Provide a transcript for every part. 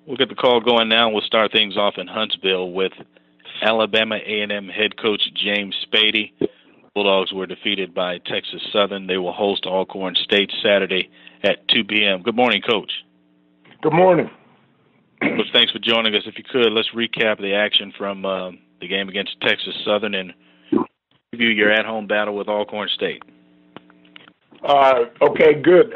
We'll get the call going now. We'll start things off in Huntsville with Alabama A&M head coach James Spady. Bulldogs were defeated by Texas Southern. They will host Alcorn State Saturday at 2 p.m. Good morning, Coach. Good morning. Coach, thanks for joining us. If you could, let's recap the action from the game against Texas Southern and review your at-home battle with Alcorn State. Okay, good.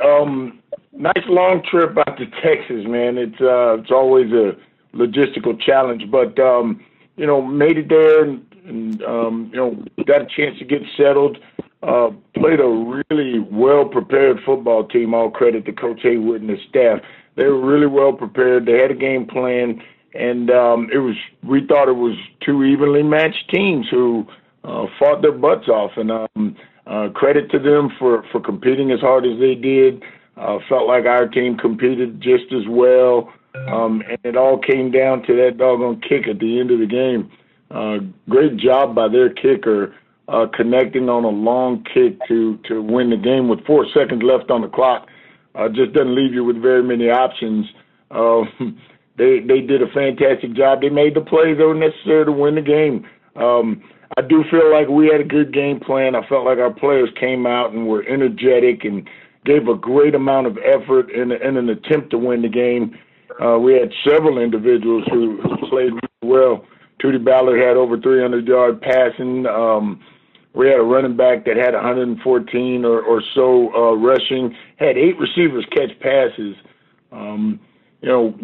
Nice long trip out to Texas, man. It's always a logistical challenge, but made it there and got a chance to get settled. Played a really well-prepared football team. All credit to Coach Haywood and his staff. They were really well prepared. They had a game plan, and we thought it was two evenly matched teams who fought their butts off. And credit to them for competing as hard as they did. Felt like our team competed just as well, and it all came down to that doggone kick at the end of the game. Great job by their kicker connecting on a long kick to win the game with 4 seconds left on the clock. Just doesn't leave you with very many options. They did a fantastic job. They made the plays that were necessary to win the game. I do feel like we had a good game plan. I felt like our players came out and were energetic and gave a great amount of effort in an attempt to win the game. We had several individuals who played really well. Tootie Ballard had over 300-yard passing. We had a running back that had 114 or so rushing. Had 8 receivers catch passes.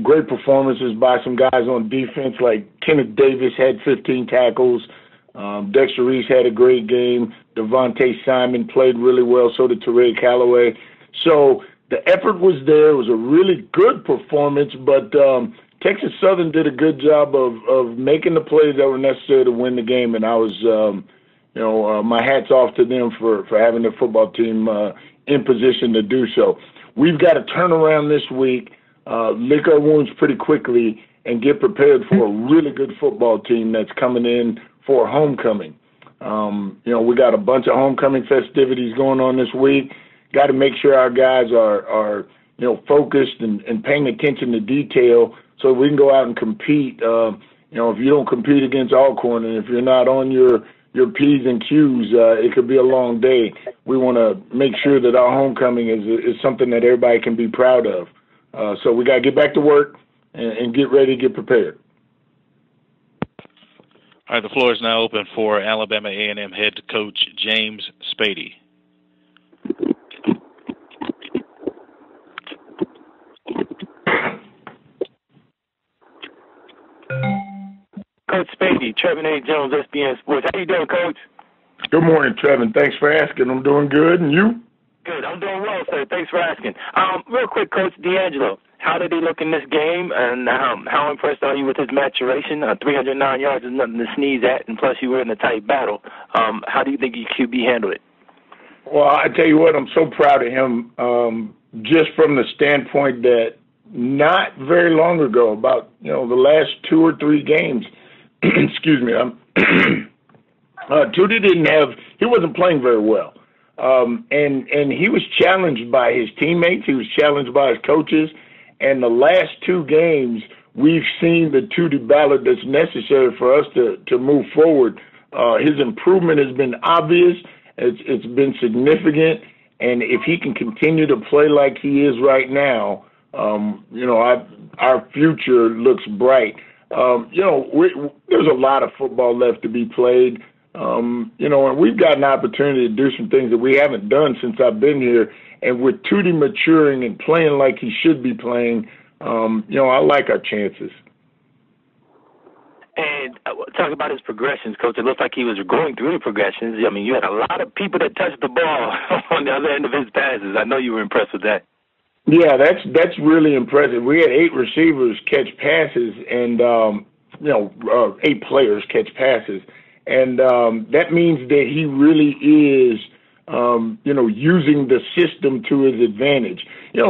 Great performances by some guys on defense, like Kenneth Davis had 15 tackles. Dexter Reese had a great game. Devontae Simon played really well. So did Teray Calloway. So the effort was there. It was a really good performance, but Texas Southern did a good job of making the plays that were necessary to win the game, and I was, my hat's off to them for having their football team in position to do so. We've got to turn around this week, lick our wounds pretty quickly, and get prepared for a really good football team that's coming in for homecoming. We got a bunch of homecoming festivities going on this week. Got to make sure our guys are focused and paying attention to detail so we can go out and compete. If you don't compete against Alcorn and if you're not on your P's and Q's, it could be a long day. We want to make sure that our homecoming is something that everybody can be proud of. So we got to get back to work and get ready to get prepared. All right, the floor is now open for Alabama A&M head coach James Spady. Coach Spady, Trevin A. Jones, SBN Sports. How you doing, Coach? Good morning, Trevin. Thanks for asking. I'm doing good, and you? Good. I'm doing well, sir. Thanks for asking. Real quick, Coach D'Angelo, how did he look in this game, and how impressed are you with his maturation? 309 yards is nothing to sneeze at, and plus you were in a tight battle. How do you think your QB handled it? Well, I tell you what, I'm so proud of him just from the standpoint that not very long ago, about the last 2 or 3 games, excuse me, Tootie he wasn't playing very well. And he was challenged by his teammates. He was challenged by his coaches. And the last 2 games, we've seen the Tootie Ballard that's necessary for us to move forward. His improvement has been obvious. It's been significant. And if he can continue to play like he is right now, our future looks bright. There's a lot of football left to be played. And we've got an opportunity to do some things that we haven't done since I've been here. And with Tootie maturing and playing like he should be playing, I like our chances. And talk about his progressions, Coach. It looked like he was going through the progressions. I mean, you had a lot of people that touched the ball on the other end of his passes. I know you were impressed with that. Yeah, that's really impressive. We had 8 receivers catch passes and, 8 players catch passes. And that means that he really is, using the system to his advantage.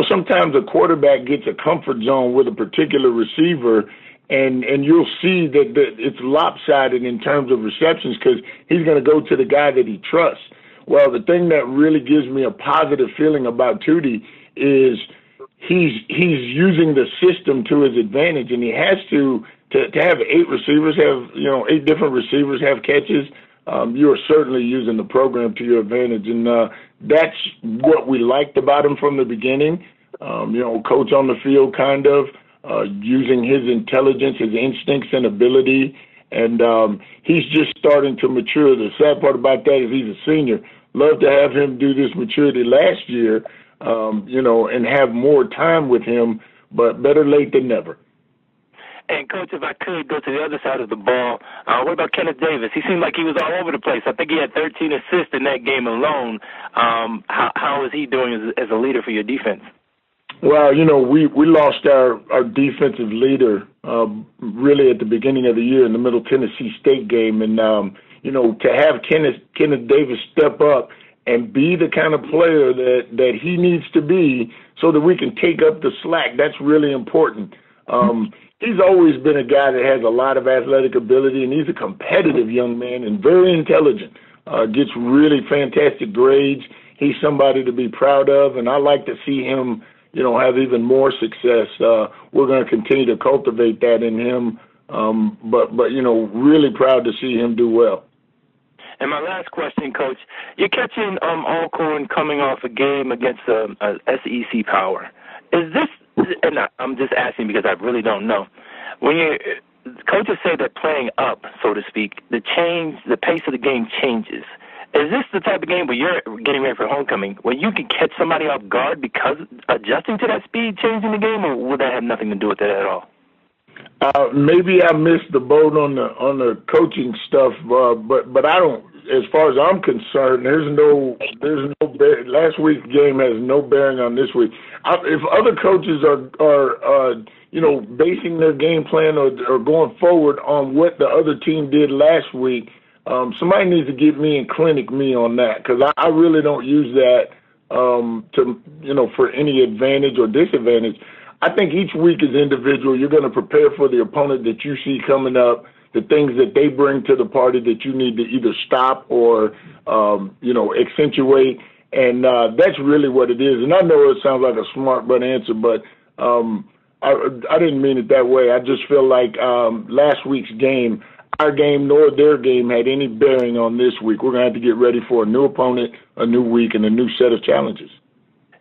Sometimes a quarterback gets a comfort zone with a particular receiver, and you'll see that it's lopsided in terms of receptions because he's going to go to the guy that he trusts. Well, the thing that really gives me a positive feeling about Tootie is he's using the system to his advantage, and he has to have 8 receivers, have 8 different receivers have catches. You are certainly using the program to your advantage, and that's what we liked about him from the beginning. Coach on the field, kind of using his intelligence, his instincts, and ability, and he's just starting to mature. The sad part about that is he's a senior. Love to have him do this maturity last year, and have more time with him, but better late than never. And, Coach, if I could go to the other side of the ball, what about Kenneth Davis? He seemed like he was all over the place. I think he had 13 assists in that game alone. How is he doing as a leader for your defense? Well, we lost our defensive leader really at the beginning of the year in the Middle Tennessee State game. And, to have Kenneth Davis step up and be the kind of player that he needs to be so that we can take up the slack, that's really important. He's always been a guy that has a lot of athletic ability, and he's a competitive young man and very intelligent, gets really fantastic grades. He's somebody to be proud of, and I like to see him, have even more success. We're going to continue to cultivate that in him, but really proud to see him do well. And my last question, Coach, you're catching Alcorn coming off a game against a SEC power. Is this, and I'm just asking because I really don't know, when coaches say they're playing up, so to speak, the pace of the game changes. Is this the type of game where you're getting ready for homecoming, where you can catch somebody off guard because adjusting to that speed change in the game, or would that have nothing to do with it at all? Maybe I missed the boat on the coaching stuff, but I don't. As far as I'm concerned, there's no last week's game has no bearing on this week. If other coaches are basing their game plan or going forward on what the other team did last week, somebody needs to get me and clinic me on that, because I really don't use that for any advantage or disadvantage. I think each week is individual. You're going to prepare for the opponent that you see coming up, the things that they bring to the party that you need to either stop or, accentuate. And that's really what it is. And I know it sounds like a smart butt answer, but I didn't mean it that way. I just feel like last week's game, our game nor their game had any bearing on this week. We're going to have to get ready for a new opponent, a new week, and a new set of challenges.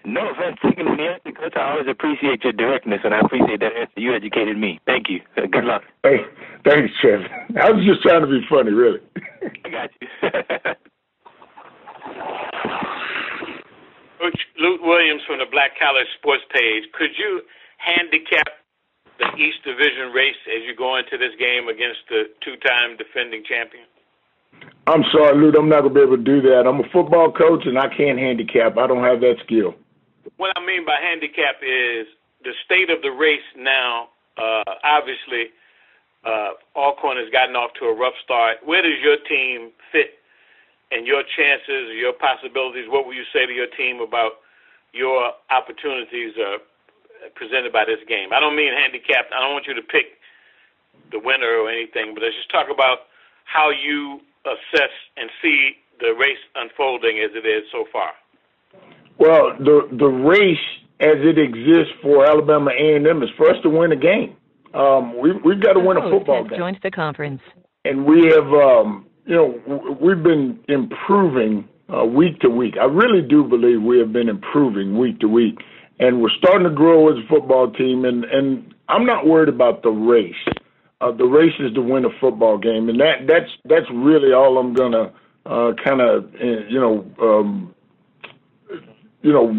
No offense taken in the answer, Coach. I always appreciate your directness, and I appreciate that answer. You educated me. Thank you. Good luck. Hey, thanks, Trevor. I was just trying to be funny, really. I got you. Coach Luke Williams from the Black College Sports page. Could you handicap the East Division race as you go into this game against the two-time defending champion? I'm sorry, Luke. I'm not going to be able to do that. I'm a football coach, and I can't handicap. I don't have that skill. What I mean by handicap is the state of the race now. Obviously, Alcorn has gotten off to a rough start. Where does your team fit and your chances, your possibilities? What will you say to your team about your opportunities presented by this game? I don't mean handicapped. I don't want you to pick the winner or anything, but let's just talk about how you assess and see the race unfolding as it is so far. Well, the race as it exists for Alabama A&M is for us to win a game. We've got to win a football game. Joined the conference. And we have, we've been improving week to week. I really do believe we have been improving week to week. And we're starting to grow as a football team. And I'm not worried about the race. The race is to win a football game. And that's really all I'm going to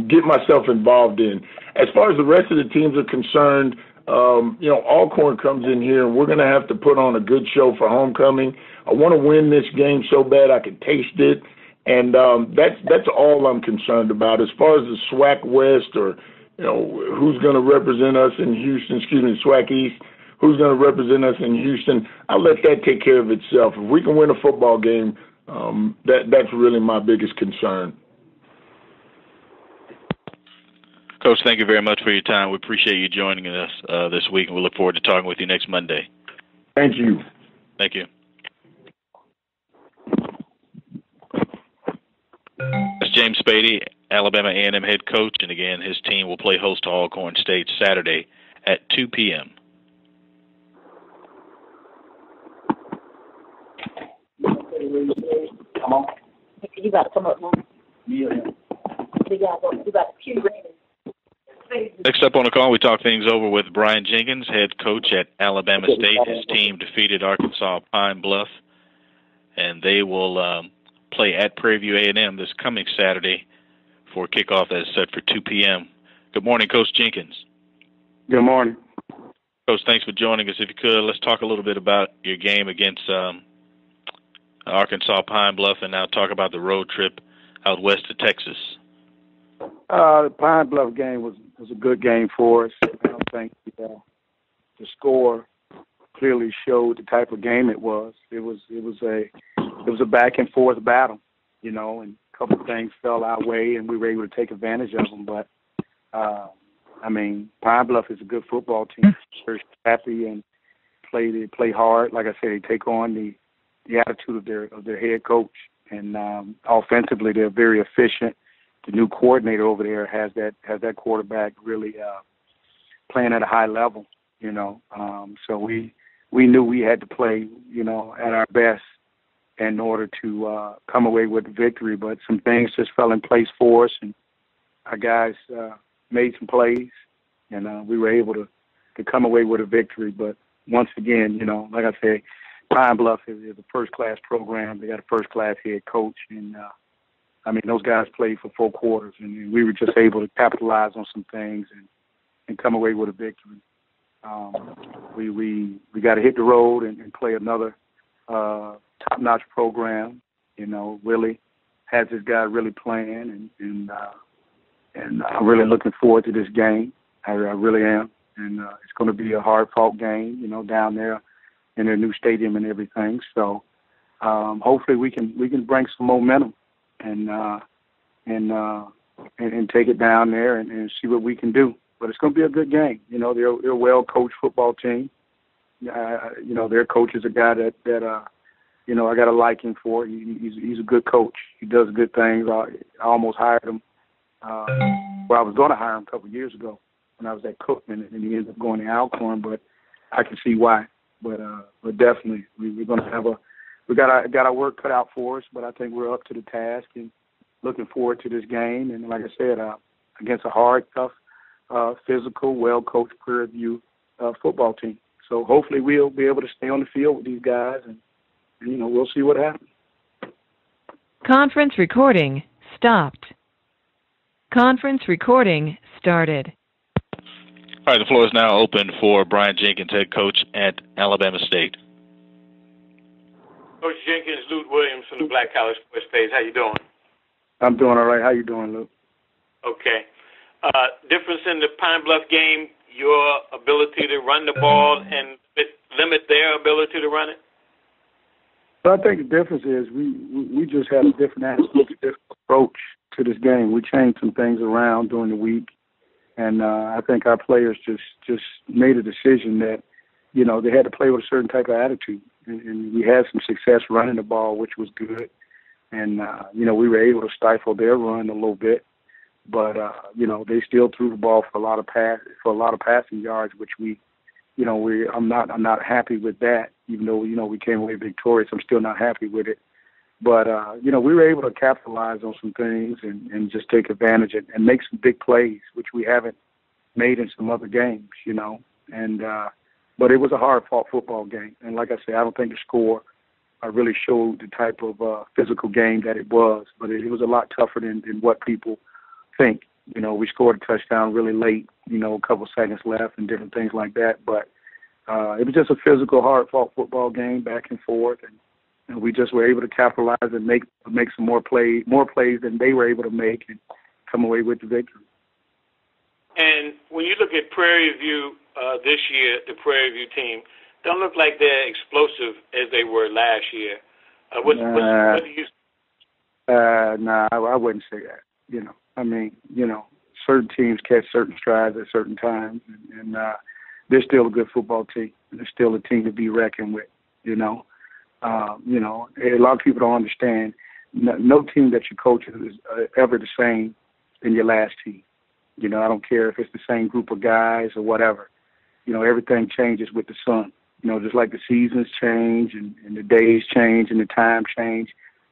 get myself involved in. As far as the rest of the teams are concerned, Alcorn comes in here, and we're going to have to put on a good show for homecoming. I want to win this game so bad I can taste it, and that's all I'm concerned about. As far as the SWAC West or who's going to represent us in Houston, SWAC East, who's going to represent us in Houston, I'll let that take care of itself. If we can win a football game, that's really my biggest concern. Coach, thank you very much for your time. We appreciate you joining us this week, and we look forward to talking with you next Monday. Thank you. Thank you. That's James Spady, Alabama A&M head coach, and again, his team will play host to Alcorn State Saturday at 2 p.m. Come on. You got to come up now. Yeah. You got to cue ready. Next up on the call, we talk things over with Brian Jenkins, head coach at Alabama State. His team defeated Arkansas Pine Bluff, and they will play at Prairie View A&M this coming Saturday for kickoff that is set for 2 p.m. Good morning, Coach Jenkins. Good morning. Coach, thanks for joining us. If you could, let's talk a little bit about your game against Arkansas Pine Bluff, and now talk about the road trip out west to Texas. The Pine Bluff game was a good game for us. I don't think the score clearly showed the type of game it was. It was a back and forth battle, and a couple of things fell our way, and we were able to take advantage of them. But Pine Bluff is a good football team. They're happy and play hard. Like I said, they take on the attitude of their head coach, and offensively they're very efficient. The new coordinator over there has that quarterback really playing at a high level, So we knew we had to play, at our best in order to come away with the victory. But some things just fell in place for us, and our guys made some plays, and we were able to come away with a victory. But once again, like I said, Pine Bluff is a first-class program. They got a first-class head coach, and those guys played for 4 quarters, and we were just able to capitalize on some things and come away with a victory. We got to hit the road and play another top-notch program. Willie has his guy really playing, and I'm really looking forward to this game. I really am, and it's going to be a hard-fought game, down there in their new stadium and everything. So hopefully we can bring some momentum and take it down there and see what we can do. But it's going to be a good game. They're a well-coached football team. Their coach is a guy that I got a liking for. He's a good coach. He does good things. I almost hired him. I was going to hire him a couple of years ago when I was at Coleman, and he ended up going to Alcorn. But I can see why. But definitely, we're going to have we got our work cut out for us. But I think we're up to the task and looking forward to this game. And like I said, against a hard, tough, physical, well-coached Prairie View football team. So hopefully we'll be able to stay on the field with these guys, and we'll see what happens. Conference recording stopped. Conference recording started. All right, the floor is now open for Brian Jenkins, head coach at Alabama State. Coach Jenkins, Luke Williams from the Black College Sports Page. How you doing? I'm doing all right. How you doing, Luke? Okay. Difference in the Pine Bluff game, your ability to run the ball and limit their ability to run it? But I think the difference is we just had a different attitude, a different approach to this game. We changed some things around during the week. And I think our players just made a decision that, they had to play with a certain type of attitude. And we had some success running the ball, which was good. And, we were able to stifle their run a little bit. But, they still threw the ball for a lot of passing yards, which I'm not happy with that. Even though, we came away victorious, I'm still not happy with it. But, we were able to capitalize on some things and just take advantage and make some big plays, which we haven't made in some other games, And but it was a hard-fought football game. And like I said, I don't think the score really showed the type of physical game that it was. But it was a lot tougher than what people think. We scored a touchdown really late, a couple seconds left and different things like that. But it was just a physical, hard-fought football game, back and forth. And we just were able to capitalize and make some more plays than they were able to make and come away with the victory. And when you look at Prairie View this year, the Prairie View team, don't look like they're explosive as they were last year. What do you? I wouldn't say that. Certain teams catch certain strides at certain times, and they're still a good football team. They're still a team to be reckoned with. A lot of people don't understand. No team that you coach is ever the same than your last team. You know, I don't care if it's the same group of guys or whatever. You know, everything changes with the sun. You know, just like the seasons change and the days change and the time change,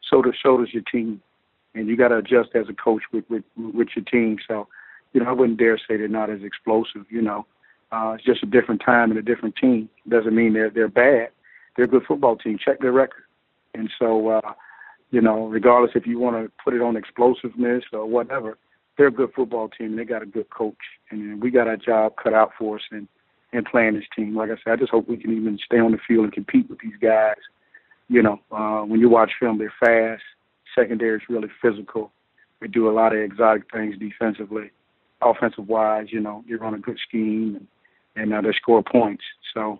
so does your team. And you got to adjust as a coach with your team. So, you know, I wouldn't dare say they're not as explosive. You know, it's just a different time and a different team. Doesn't mean they're bad. They're a good football team. Check their record. And so, you know, regardless if you want to put it on explosiveness or whatever, they're a good football team and they got a good coach. And we got our job cut out for us in playing this team. Like I said, I just hope we can even stay on the field and compete with these guys. You know, when you watch film, they're fast. Secondary is really physical. We do a lot of exotic things defensively. Offensive-wise, you know, you run a good scheme and they score points. So,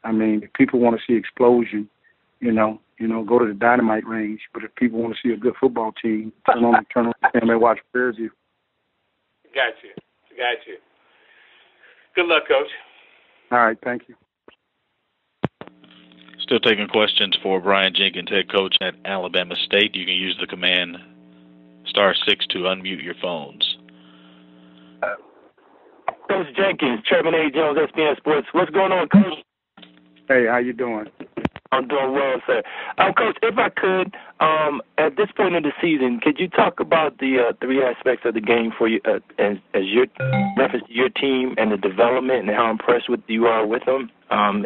I mean, if people want to see explosion, you know, go to the dynamite range. But if people want to see a good football team, turn on and watch Prairie. Got you. Good luck, Coach. All right, thank you. Still taking questions for Brian Jenkins, head coach at Alabama State. You can use the command *6 to unmute your phones. Coach Jenkins, Chairman A. Jones, SPN Sports. What's going on, Coach? Hey, how you doing? I'm doing well, sir. Coach, if I could, at this point in the season, could you talk about the three aspects of the game for you, as your reference to your team and the development and how impressed you are with them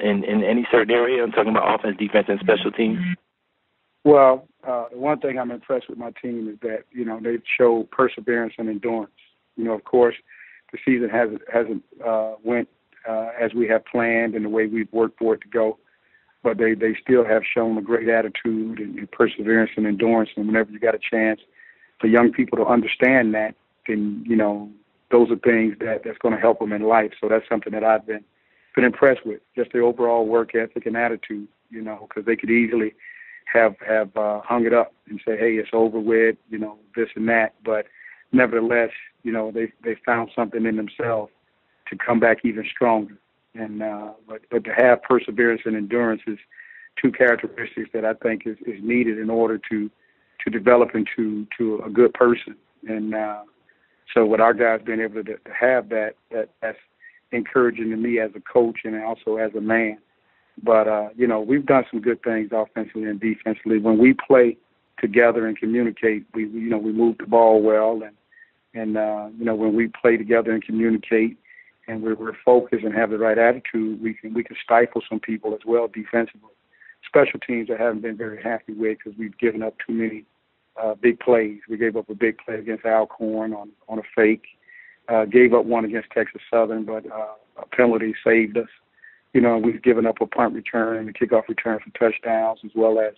in any certain area? I'm talking about offense, defense, and special teams. Well, the one thing I'm impressed with my team is that, you know, they show perseverance and endurance. You know, of course, the season hasn't went as we have planned and the way we've worked for it to go. But they still have shown a great attitude and perseverance and endurance. And whenever you got a chance for young people to understand that, then, you know, those are things that's going to help them in life. So that's something that I've been impressed with, just the overall work ethic and attitude, you know, because they could easily have hung it up and say, hey, it's over with, you know, this and that. But nevertheless, you know, they found something in themselves to come back even stronger. And but to have perseverance and endurance is two characteristics that I think is needed in order to develop into a good person. And so with our guys being able to have that's encouraging to me as a coach and also as a man. But you know, we've done some good things offensively and defensively. When we play together and communicate, we move the ball well, and you know, when we play together and communicate, and we're focused and have the right attitude, we can stifle some people as well defensively. Special teams I haven't been very happy with because we've given up too many big plays. We gave up a big play against Alcorn on a fake. Gave up one against Texas Southern, but a penalty saved us. You know, we've given up a punt return and a kickoff return for touchdowns, as well as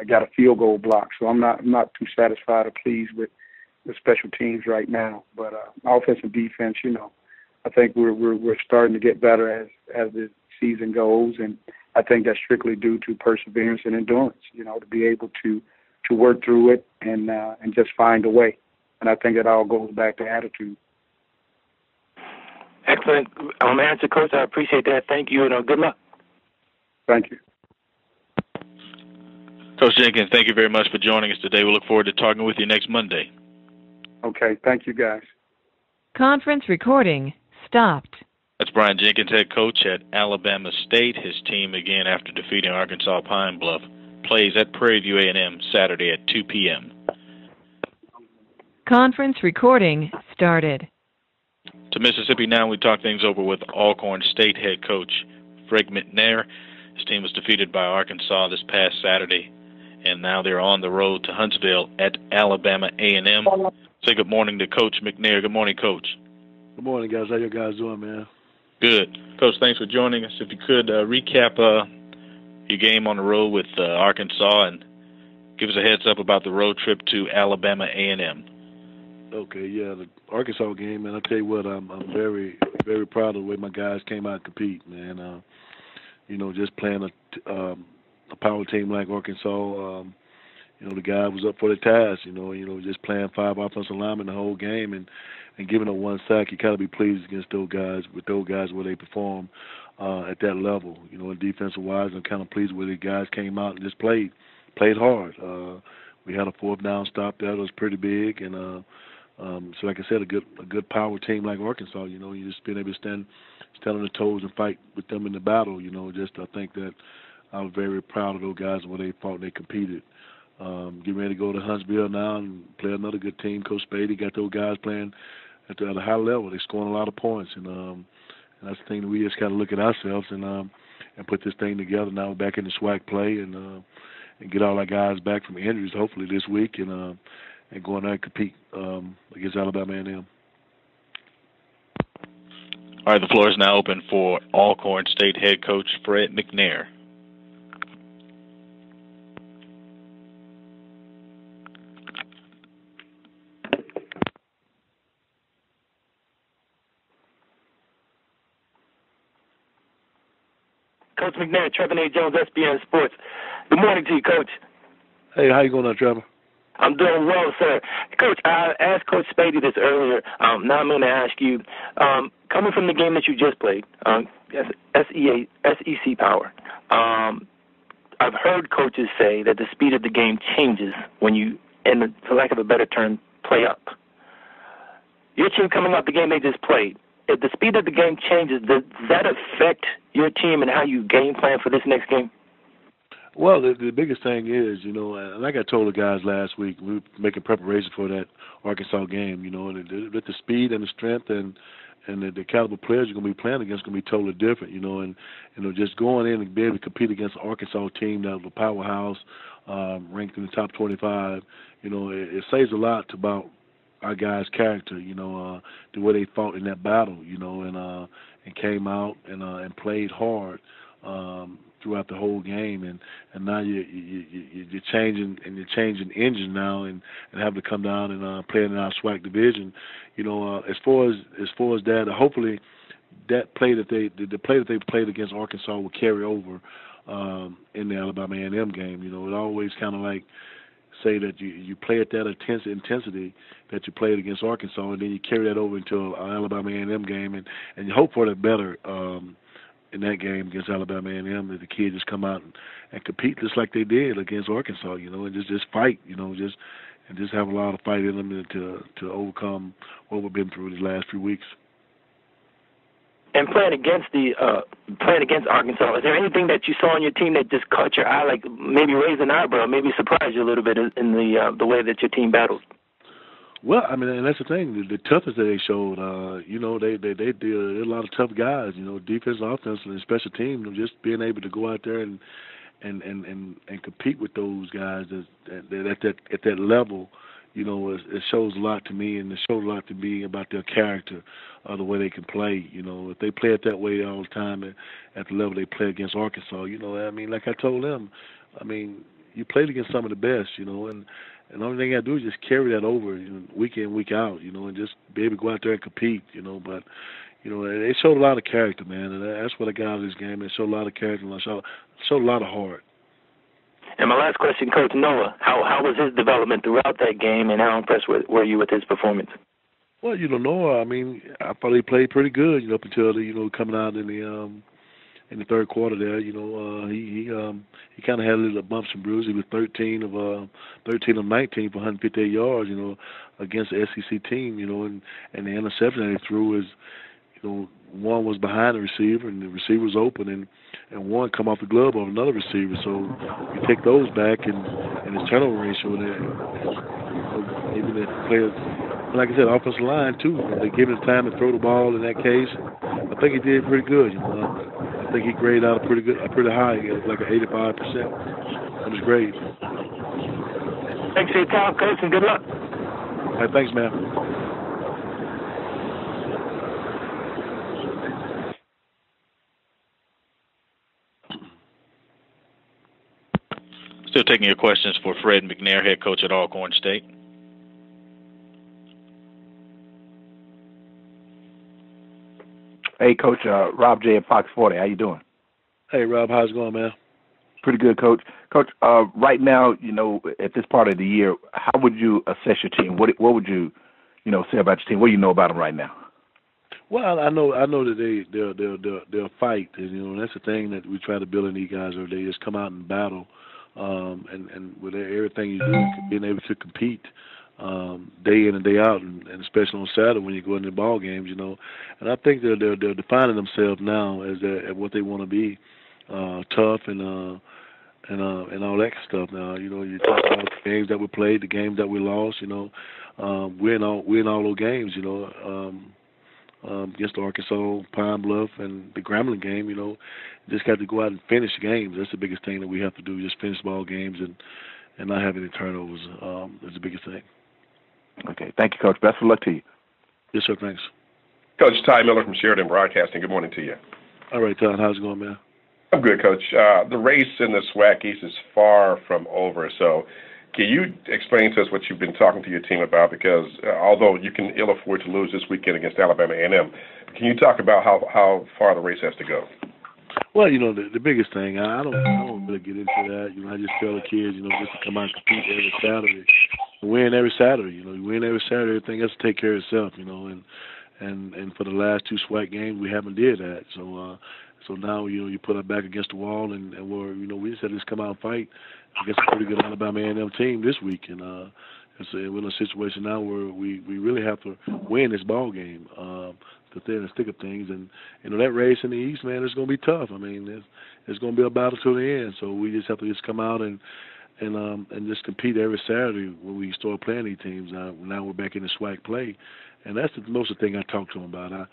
got a field goal block. So I'm not too satisfied or pleased with the special teams right now. But offense and defense, you know, I think we're starting to get better as the season goes, and I think that's strictly due to perseverance and endurance. You know, to be able to work through it and just find a way. And I think it all goes back to attitude. Excellent answer, Coach. I appreciate that. Thank you, and good luck. Thank you. Coach Jenkins, thank you very much for joining us today. We look forward to talking with you next Monday. Okay. Thank you, guys. Conference recording stopped. That's Brian Jenkins, head coach at Alabama State. His team, again, after defeating Arkansas Pine Bluff, plays at Prairie View A&M Saturday at 2 p.m. Conference recording started. To Mississippi now, we talk things over with Alcorn State head coach Frank McNair. His team was defeated by Arkansas this past Saturday, and now they're on the road to Huntsville at Alabama A&M. Say good morning to Coach McNair. Good morning, Coach. Good morning, guys. How you guys doing, man? Good. Coach, thanks for joining us. If you could recap your game on the road with Arkansas and give us a heads up about the road trip to Alabama A&M. Okay, yeah, the Arkansas game, man, I tell you what, I'm very, very proud of the way my guys came out and compete, man. You know, just playing a power team like Arkansas, you know, the guy was up for the task, you know, just playing 5 offensive linemen the whole game and giving up 1 sack. You kind of be pleased against those guys, where they perform at that level. You know, and defensive-wise, I'm kind of pleased where the guys came out and just played hard. We had a 4th down stop there that was pretty big, and So like I said, a good power team like Arkansas, you know, you just being able to stand on the toes and fight with them in the battle, you know, just I think that I was very proud of those guys when they fought and they competed. Getting ready to go to Huntsville now and play another good team. Coach Spady got those guys playing at a high level. They're scoring a lot of points, and that's the thing that we just got to look at ourselves and put this thing together. Now we're back in the SWAC play and get all our guys back from injuries hopefully this week and go in there and compete against Alabama A&M. All right, the floor is now open for Alcorn State head coach Fred McNair. Coach McNair, Trevor A. Jones, SBN Sports. Good morning to you, Coach. Hey, how you going now, Trevor? I'm doing well, sir. Coach, I asked Coach Spady this earlier. Now I'm going to ask you, coming from the game that you just played, SEC Power, I've heard coaches say that the speed of the game changes when you, and for lack of a better term, play up. Your team coming off the game they just played, if the speed of the game changes, does that affect your team and how you game plan for this next game? Well, the biggest thing is, you know, and like I told the guys last week, we were making preparation for that Arkansas game, you know, and with the speed and the strength and the caliber players you're going to be playing against going to be totally different, you know, and, you know, just going in and be able to compete against an Arkansas team that was a powerhouse, ranked in the top 25, you know, it says a lot about our guys' character, you know, the way they fought in that battle, you know, and came out and played hard throughout the whole game, and now you're changing engine now and have to come down and play in our SWAC division, you know. As far as that, hopefully that play that they played against Arkansas will carry over in the Alabama A&M game. You know, it always kind of like say that you play at that intensity that you played against Arkansas, and then you carry that over into an Alabama A&M game, and you hope for the better in that game against Alabama A&M, that the kids just come out and compete just like they did against Arkansas, you know, and just fight, you know, just have a lot of fight in them to overcome what we've been through these last few weeks. And playing against Arkansas, is there anything that you saw on your team that just caught your eye, like maybe raised an eyebrow, maybe surprised you a little bit in the way that your team battled? Well, I mean, and that's the thing. The toughness that they showed, you know, they're a lot of tough guys. You know, defense, offense, and special teams. Just being able to go out there and compete with those guys at that level, you know, it shows a lot to me, and it shows a lot to me about their character, the way they can play. You know, if they play it that way all the time at the level they play against Arkansas, you know, I mean, like I told them, I mean, you played against some of the best, you know, and the only thing I do is just carry that over, you know, week in, week out, you know, and just be able to go out there and compete, you know. But, you know, they showed a lot of character, man, and that's what I got out of this game. They showed a lot of character, and showed a lot of heart. And my last question, Coach Noah, how was his development throughout that game, and how impressed were you with his performance? Well, you know, Noah, I mean, I thought he played pretty good, you know, up until coming out in the third quarter there. You know, he kind of had a little bumps and bruises. He was 13 of 19 for 158 yards, you know, against the SEC team, you know, and the interception that he threw is, you know, one was behind the receiver and the receiver was open, and one come off the glove of another receiver. So you take those back and his turnover ratio there, even the players, like I said, offensive line too. They give him time to throw the ball. In that case, I think he did pretty good. You know, I think he graded out pretty high, like an 85%. That was great. Thanks for your time, Coach, and good luck. All right, thanks, man. Still taking your questions for Fred McNair, head coach at Alcorn State. Hey, Coach, Rob J. at Fox 40. How you doing? Hey, Rob, how's it going, man? Pretty good, Coach. Coach, right now, you know, at this part of the year, how would you assess your team? What would you, you know, say about your team? What do you know about them right now? Well, I know that they'll fight, and you know that's the thing that we try to build in these guys, or they just come out and battle, and with everything you do, being able to compete, day in and day out, and especially on Saturday when you go into ball games, you know. And I think they're defining themselves now as at what they want to be, tough and all that stuff. Now, you know, you talk about the games that we played, the games that we lost. You know, we're in all those games. You know, against Arkansas, Pine Bluff, and the Grambling game. You know, just got to go out and finish games. That's the biggest thing that we have to do. Just finish ball games and not have any turnovers. That's the biggest thing. Okay, thank you, Coach. Best of luck to you. Yes, sir. Thanks. Coach Ty Miller from Sheridan Broadcasting. Good morning to you. All right, Todd. How's it going, man? I'm good, Coach. The race in the SWAC East is far from over. So can you explain to us what you've been talking to your team about? Because although you can ill afford to lose this weekend against Alabama A&M, can you talk about how far the race has to go? Well, you know, the biggest thing, I don't really get into that. You know, I just tell the kids, you know, just to come out and compete every Saturday. Win every Saturday, you know. You win every Saturday, everything else will take care of itself, you know. And for the last 2 SWAC games, we haven't did that. So now, you know, you put our back against the wall, and we're, you know, we just had to just come out and fight against a pretty good Alabama A&M team this week. And we're in a situation now where we really have to win this ball game to stay in the stick of things. And, you know, that race in the East, man, it's going to be tough. I mean, it's going to be a battle to the end. So we just have to just come out and just compete every Saturday when we start playing these teams. Now we're back in the SWAC play, and that's most of the thing I talk to them about. I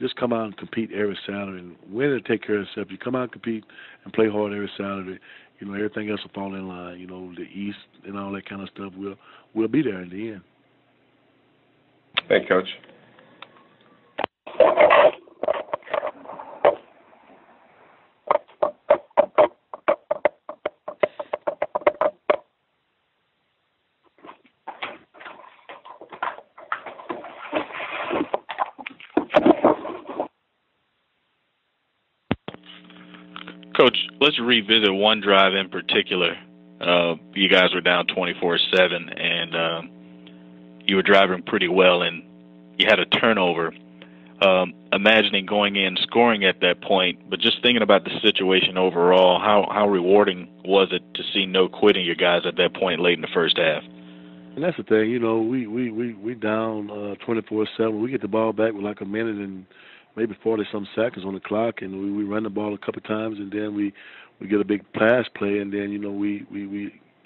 just come out and compete every Saturday, and win and take care of yourself. You come out and compete and play hard every Saturday, you know, everything else will fall in line. You know, the East and all that kind of stuff, we'll be there in the end. Thank you, Coach. Coach, let's revisit one drive in particular. You guys were down 24-7, and you were driving pretty well, and you had a turnover. Imagining going in, scoring at that point, but just thinking about the situation overall, how rewarding was it to see no quitting your guys at that point late in the first half? And that's the thing, you know, we down 24-7. We get the ball back with like a minute and maybe 40-some seconds on the clock, and we run the ball a couple of times, and then we get a big pass play, and then, you know, we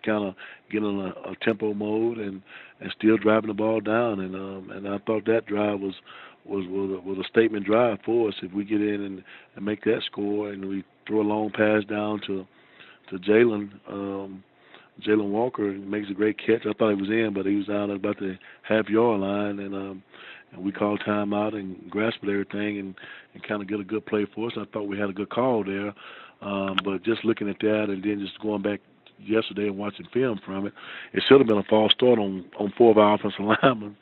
kind of get in a tempo mode and still driving the ball down, and I thought that drive was a statement drive for us. If we get in and make that score, and we throw a long pass down to Jalen Walker, makes a great catch. I thought he was in, but he was down at about the half-yard line, and we called timeout and grasped everything and kind of get a good play for us. I thought we had a good call there, but just looking at that and then just going back yesterday and watching film from it, it should have been a false start on 4 of our offensive linemen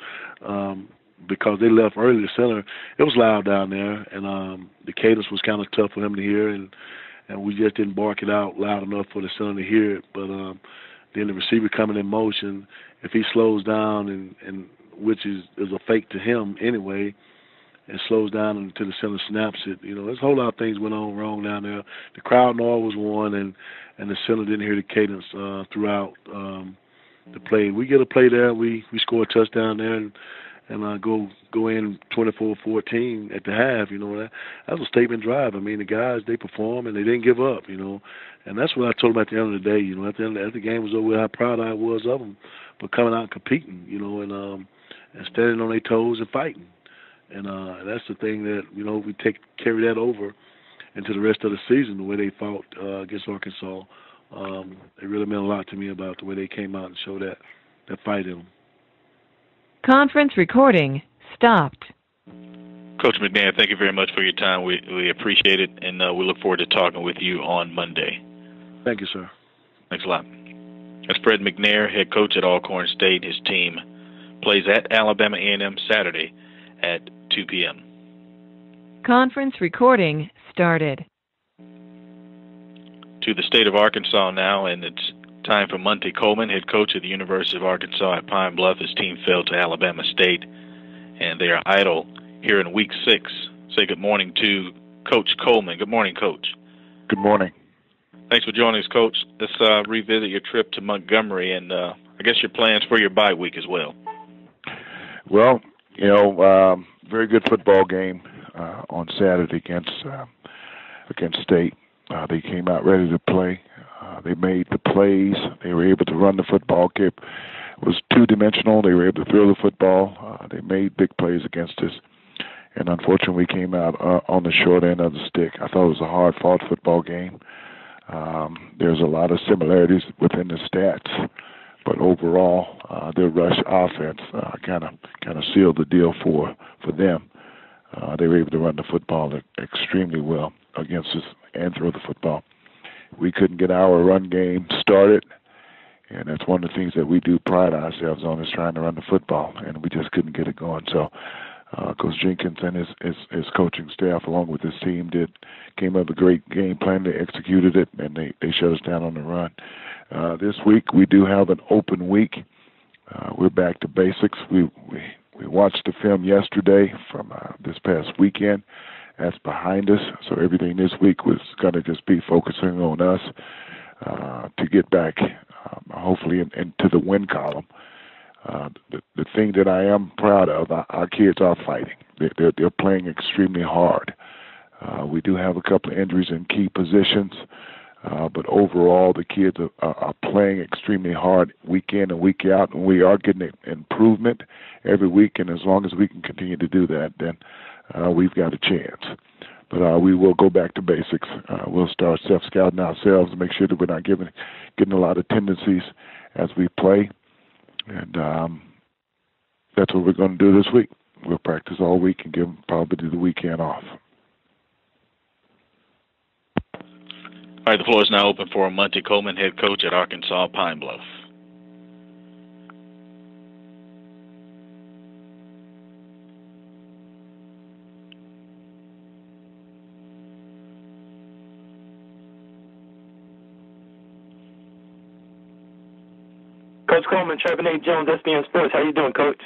because they left early to center. It was loud down there, and the cadence was kind of tough for him to hear, and we just didn't bark it out loud enough for the center to hear it. But then the receiver coming in motion, if he slows down and which is a fake to him anyway, and slows down until the center snaps it. You know, there's a whole lot of things went on wrong down there. The crowd noise was one, and the center didn't hear the cadence throughout the play. We get a play there, we score a touchdown there, and go in 24-14 at the half. You know, that was a statement drive. I mean, the guys, they performed, and they didn't give up, you know. And that's what I told them at the end of the day. You know, at the game was over, how proud I was of them for coming out and competing, you know, and standing on their toes and fighting. And that's the thing that, you know, we carry that over into the rest of the season, the way they fought against Arkansas. It really meant a lot to me about the way they came out and showed that fight in them. Conference recording stopped. Coach McNair, thank you very much for your time. We appreciate it, and we look forward to talking with you on Monday. Thank you, sir. Thanks a lot. That's Fred McNair, head coach at Alcorn State. His team plays at Alabama A&M Saturday at 2 p.m. Conference recording started. To the state of Arkansas now, and it's time for Monte Coleman, head coach at the University of Arkansas at Pine Bluff. His team fell to Alabama State, and they are idle here in Week 6. Say good morning to Coach Coleman. Good morning, Coach. Good morning. Thanks for joining us, Coach. Let's revisit your trip to Montgomery and I guess your plans for your bye week as well. Well, very good football game on Saturday against State. They came out ready to play. They made the plays. They were able to run the football. It was two-dimensional. They were able to throw the football. They made big plays against us. And unfortunately, we came out on the short end of the stick. I thought it was a hard-fought football game. There's a lot of similarities within the stats, but overall, their rush offense kind of sealed the deal for them. They were able to run the football extremely well against us and throw the football. We couldn't get our run game started, and that's one of the things that we do pride ourselves on is trying to run the football, and we just couldn't get it going. So Coach Jenkins and his coaching staff, along with his team, came up with a great game plan. They executed it, and they shut us down on the run. This week we do have an open week. We're back to basics. We watched the film yesterday from this past weekend. That's behind us. So everything this week was going to just be focusing on us to get back, hopefully, into the win column. The thing that I am proud of, our kids are fighting. They're playing extremely hard. We do have a couple of injuries in key positions, but overall the kids are playing extremely hard week in and week out, and we are getting improvement every week, and as long as we can continue to do that, then we've got a chance. But we will go back to basics. We'll start self-scouting ourselves and make sure that we're not getting a lot of tendencies as we play. And that's what we're going to do this week. We'll practice all week and give them probably the weekend off. All right, the floor is now open for Monte Coleman, head coach at Arkansas Pine Bluff. Coach Coleman, Trevor A. Jones, SBN Sports. How you doing, Coach?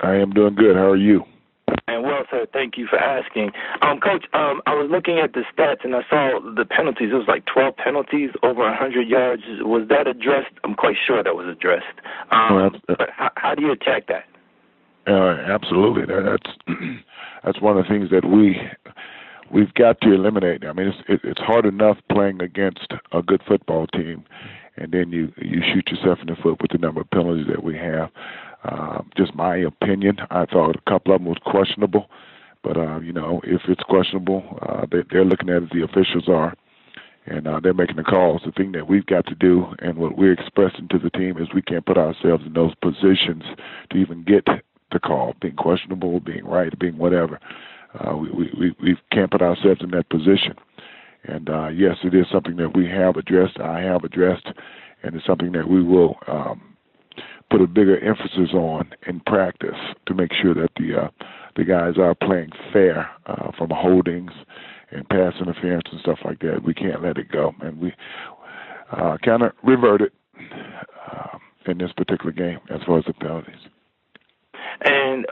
I am doing good. How are you? And well, sir, thank you for asking. Coach, I was looking at the stats, and I saw the penalties. It was like 12 penalties over 100 yards. Was that addressed? I'm quite sure that was addressed. But how do you attack that? Absolutely. That's one of the things that we've got to eliminate. I mean, it's hard enough playing against a good football team, and then you shoot yourself in the foot with the number of penalties that we have. Just my opinion, I thought a couple of them was questionable, but if it's questionable, they're looking at it, the officials are, and they're making the calls. The thing that we've got to do, and what we're expressing to the team, is we can't put ourselves in those positions to even get the call, being questionable, being right, being whatever. We can't put ourselves in that position. And yes, it is something that we have addressed, I have addressed, and it's something that we will put a bigger emphasis on in practice to make sure that the guys are playing fair from holdings and pass interference and stuff like that. We can't let it go. And we kind of reverted in this particular game as far as the penalties. And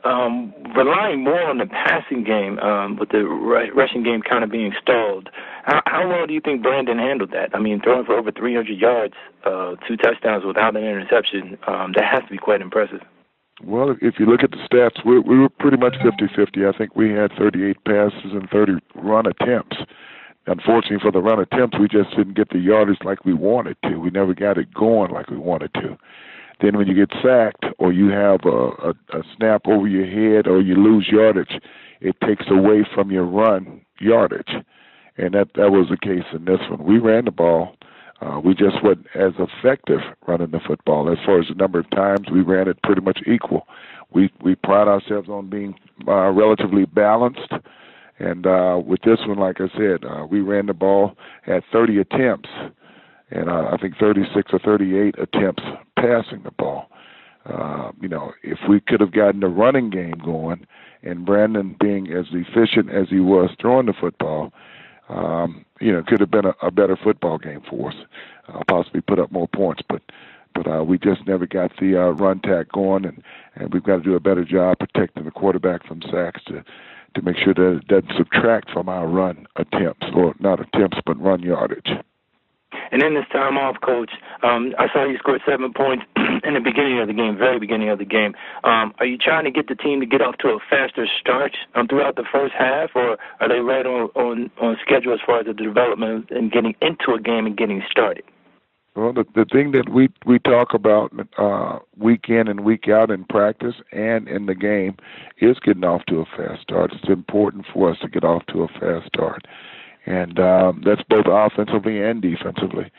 relying more on the passing game with the rushing game kind of being stalled, how well do you think Brandon handled that? I mean, throwing for over 300 yards, 2 touchdowns without an interception, that has to be quite impressive. Well, if you look at the stats, we were pretty much 50-50. I think we had 38 passes and 30 run attempts. Unfortunately, for the run attempts, we just didn't get the yardage like we wanted to. We never got it going like we wanted to. Then when you get sacked or you have a snap over your head or you lose yardage, it takes away from your run yardage. And that was the case in this one. We ran the ball. We just weren't as effective running the football. As far as the number of times, we ran it pretty much equal. We pride ourselves on being relatively balanced. And with this one, like I said, we ran the ball at 30 attempts. And I think 36 or 38 attempts passing the ball. If we could have gotten the running game going and Brandon being as efficient as he was throwing the football, could have been a better football game for us, possibly put up more points. But we just never got the run tack going, and we've got to do a better job protecting the quarterback from sacks to make sure that it doesn't subtract from our run attempts, or not attempts, but run yardage. And in this time off, Coach, I saw you scored 7 points in the beginning of the game, very beginning of the game. Are you trying to get the team to get off to a faster start throughout the first half, or are they right on schedule as far as the development and getting into a game and getting started? Well, the thing that we talk about week in and week out in practice and in the game is getting off to a fast start. It's important for us to get off to a fast start, and that's both offensively and defensively.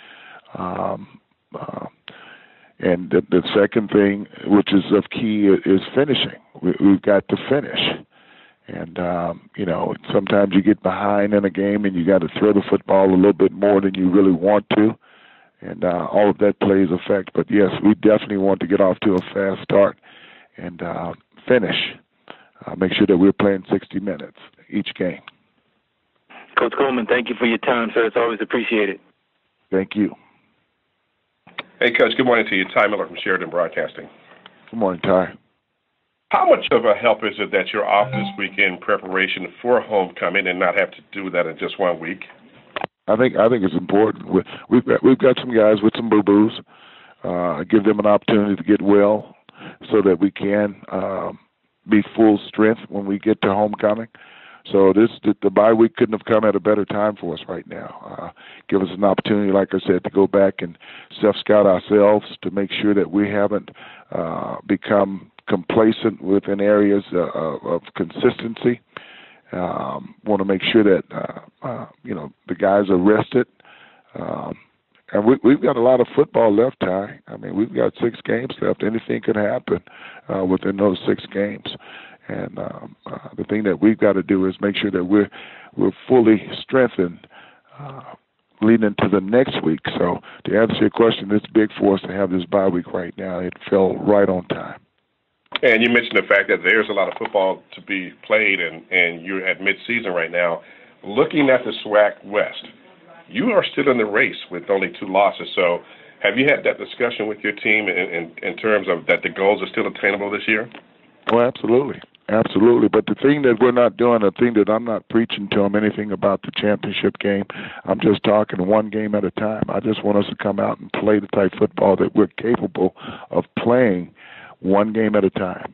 And the second thing, which is of key, is finishing. We've got to finish. And, sometimes you get behind in a game and you got to throw the football a little bit more than you really want to. And all of that plays effect. But, yes, we definitely want to get off to a fast start and finish. Make sure that we're playing 60 minutes each game. Coach Coleman, thank you for your time, sir. It's always appreciated. Thank you. Hey, Coach, good morning to you. Ty Miller from Sheridan Broadcasting. Good morning, Ty. How much of a help is it that you're off this week in preparation for homecoming and not have to do that in just 1 week? I think it's important. We've got some guys with some boo-boos. Give them an opportunity to get well so that we can be full strength when we get to homecoming. So the bye week couldn't have come at a better time for us right now. Give us an opportunity, like I said, to go back and self-scout ourselves to make sure that we haven't become complacent within areas of consistency. Want to make sure that the guys are rested, and we've got a lot of football left, Ty. I mean, we've got 6 games left. Anything could happen within those 6 games, and the thing that we've got to do is make sure that we're fully strengthened leading into the next week. So to answer your question, it's big for us to have this bye week right now. It fell right on time. And you mentioned the fact that there's a lot of football to be played, and you're at midseason right now. Looking at the SWAC West, you are still in the race with only 2 losses. So have you had that discussion with your team in terms of that the goals are still attainable this year? Well, absolutely. Absolutely. But the thing that we're not doing, the thing that I'm not preaching to them anything about the championship game, I'm just talking 1 game at a time. I just want us to come out and play the type of football that we're capable of playing 1 game at a time.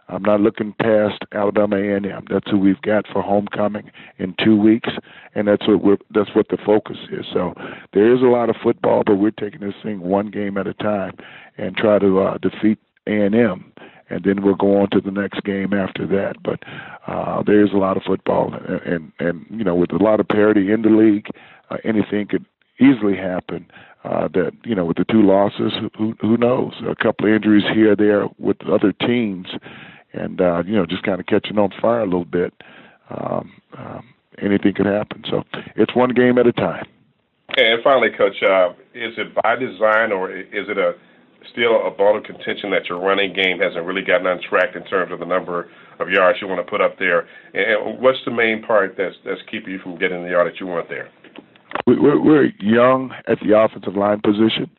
I'm not looking past Alabama A&M. That's who we've got for homecoming in 2 weeks, and that's what the focus is. So there is a lot of football, but we're taking this thing 1 game at a time and try to defeat A&M, and then we'll go on to the next game after that. But there is a lot of football, and with a lot of parity in the league, anything could easily happen. That with the 2 losses, who knows? A couple of injuries here or there with other teams, and just kind of catching on fire a little bit. Anything could happen. So it's 1 game at a time. And finally, Coach, is it by design, or is it still a bone of contention that your running game hasn't really gotten on track in terms of the number of yards you want to put up there? And what's the main part that's keeping you from getting the yard that you want there? We're young at the offensive line position,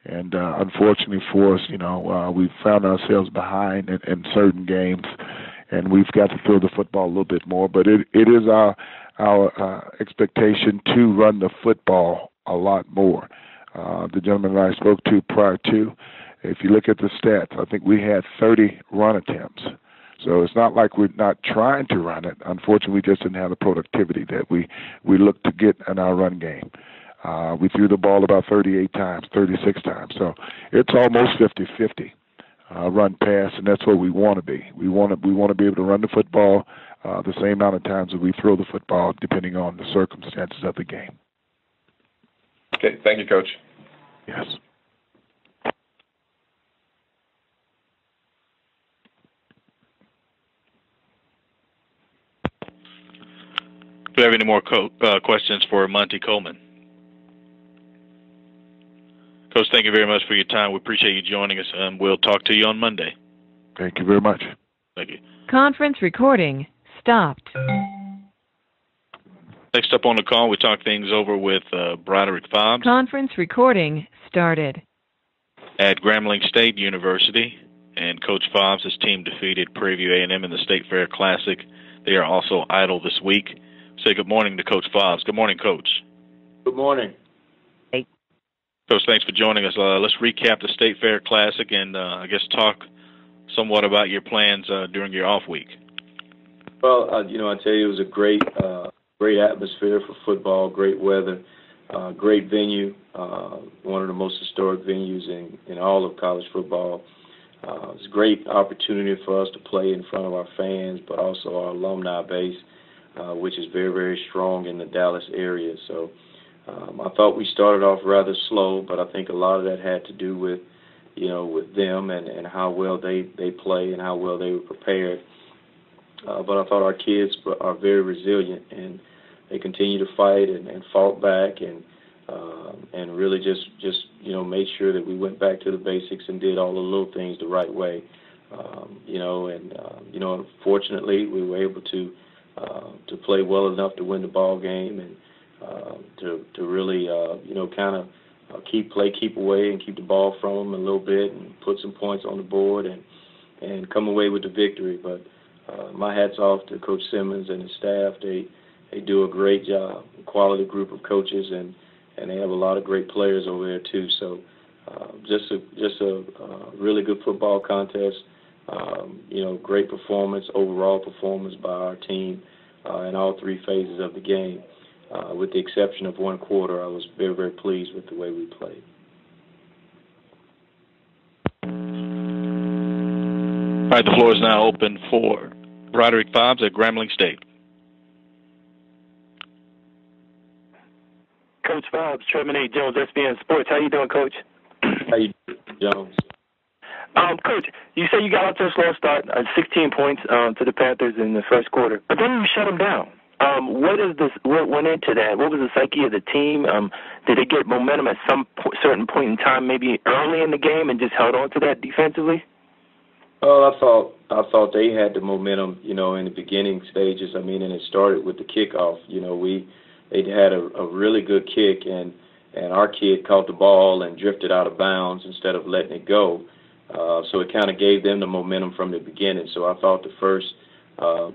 and unfortunately for us, we've found ourselves behind in certain games, and we've got to throw the football a little bit more. But it is our expectation to run the football a lot more. The gentleman that I spoke to prior to, if you look at the stats, I think we had 30 run attempts. So it's not like we're not trying to run it. Unfortunately, we just didn't have the productivity that we look to get in our run game. We threw the ball about 38 times, 36 times. So it's almost 50-50 run pass, and that's what we want to be. We want to be able to run the football the same amount of times that we throw the football, depending on the circumstances of the game. Okay, thank you, Coach. Yes. Do you have any more questions for Monte Coleman? Coach, thank you very much for your time. We appreciate you joining us, and we'll talk to you on Monday. Thank you very much. Thank you. Conference recording stopped. Next up on the call, we talk things over with Broderick Fobbs. Conference recording started. At Grambling State University, and Coach Fobbs' team defeated Prairie A&M in the State Fair Classic. They are also idle this week. Say good morning to Coach Fobbs. Good morning, Coach. Good morning. Coach, thanks for joining us. Let's recap the State Fair Classic and I guess talk somewhat about your plans during your off week. Well, I tell you, it was a great atmosphere for football, great weather, great venue, one of the most historic venues in all of college football. It's a great opportunity for us to play in front of our fans, but also our alumni base, which is very, very strong in the Dallas area. So I thought we started off rather slow, but I think a lot of that had to do with, with them and how well they play and how well they were prepared. But I thought our kids are very resilient, and they continue to fight and fought back and really just made sure that we went back to the basics and did all the little things the right way. Fortunately, we were able to play well enough to win the ball game and to really kind of keep away and keep the ball from them a little bit and put some points on the board and come away with the victory. But my hat's off to Coach Simmons and his staff. They do a great job, a quality group of coaches, and they have a lot of great players over there too. So just a really good football contest. Great performance, overall performance by our team in all three phases of the game. With the exception of one quarter, I was very, very pleased with the way we played. All right, the floor is now open for Broderick Fobbs at Grambling State. Coach Fobbs, Trevor A. Jones, SBN Sports. How you doing, Coach? How you doing, Jones? Coach, you said you got off to a slow start, 16 points to the Panthers in the first quarter, but then you shut them down. What went into that? What was the psyche of the team? Did they get momentum at some certain point in time, maybe early in the game, and just held on to that defensively? Well, I thought they had the momentum, in the beginning stages. I mean, and it started with the kickoff. They had a really good kick, and our kid caught the ball and drifted out of bounds instead of letting it go. So it kind of gave them the momentum from the beginning. So I thought the first, 2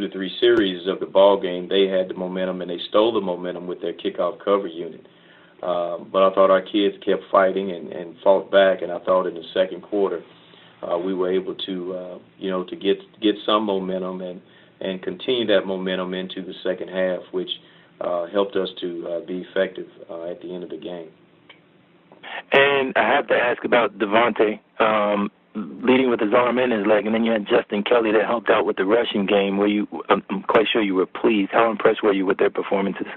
to 3 series of the ball game, they had the momentum, and they stole the momentum with their kickoff cover unit. But I thought our kids kept fighting and fought back, and I thought in the second quarter we were able to, to get some momentum and continue that momentum into the second half, which helped us to be effective at the end of the game. And I have to ask about Devontae leading with his arm and his leg, and then you had Justin Kelly that helped out with the rushing game. I'm quite sure you were pleased. How impressed were you with their performances?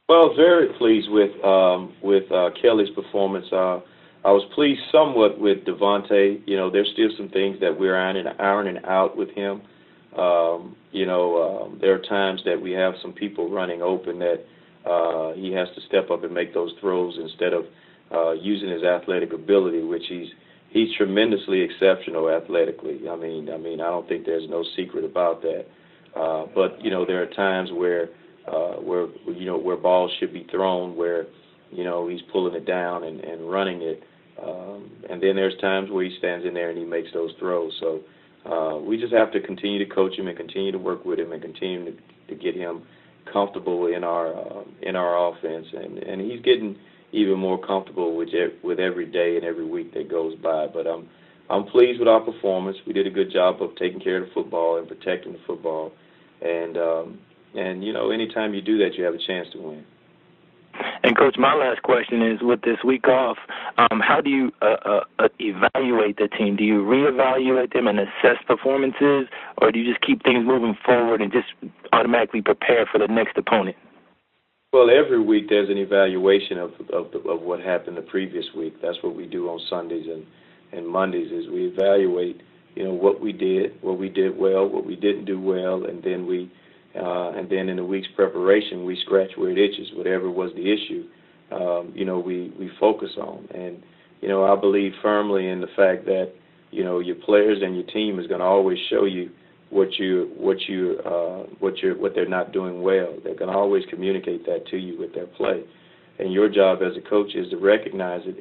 Well, very pleased with Kelly's performance. I was pleased somewhat with Devontae. There's still some things that we're ironing out with him. There are times that we have some people running open that he has to step up and make those throws instead of using his athletic ability, which he's tremendously exceptional athletically. I mean, I don't think there's no secret about that. But there are times where balls should be thrown where he's pulling it down and running it, and then there's times where he stands in there and he makes those throws. So we just have to continue to coach him and continue to work with him and continue to get him comfortable in our offense, and he's getting even more comfortable with every day and every week that goes by. But I'm pleased with our performance. We did a good job of taking care of the football and protecting the football, and anytime you do that, you have a chance to win. And, Coach, my last question is, with this week off, how do you evaluate the team? Do you reevaluate them and assess performances, or do you just keep things moving forward and just automatically prepare for the next opponent? Well, every week there's an evaluation of what happened the previous week. That's what we do on Sundays and Mondays is we evaluate, what we did well, what we didn't do well, and then in the week's preparation we scratch where it itches, whatever was the issue, we focus on. And I believe firmly in the fact that your players and your team is going to always show you what they're not doing well. They're going to always communicate that to you with their play, and your job as a coach is to recognize it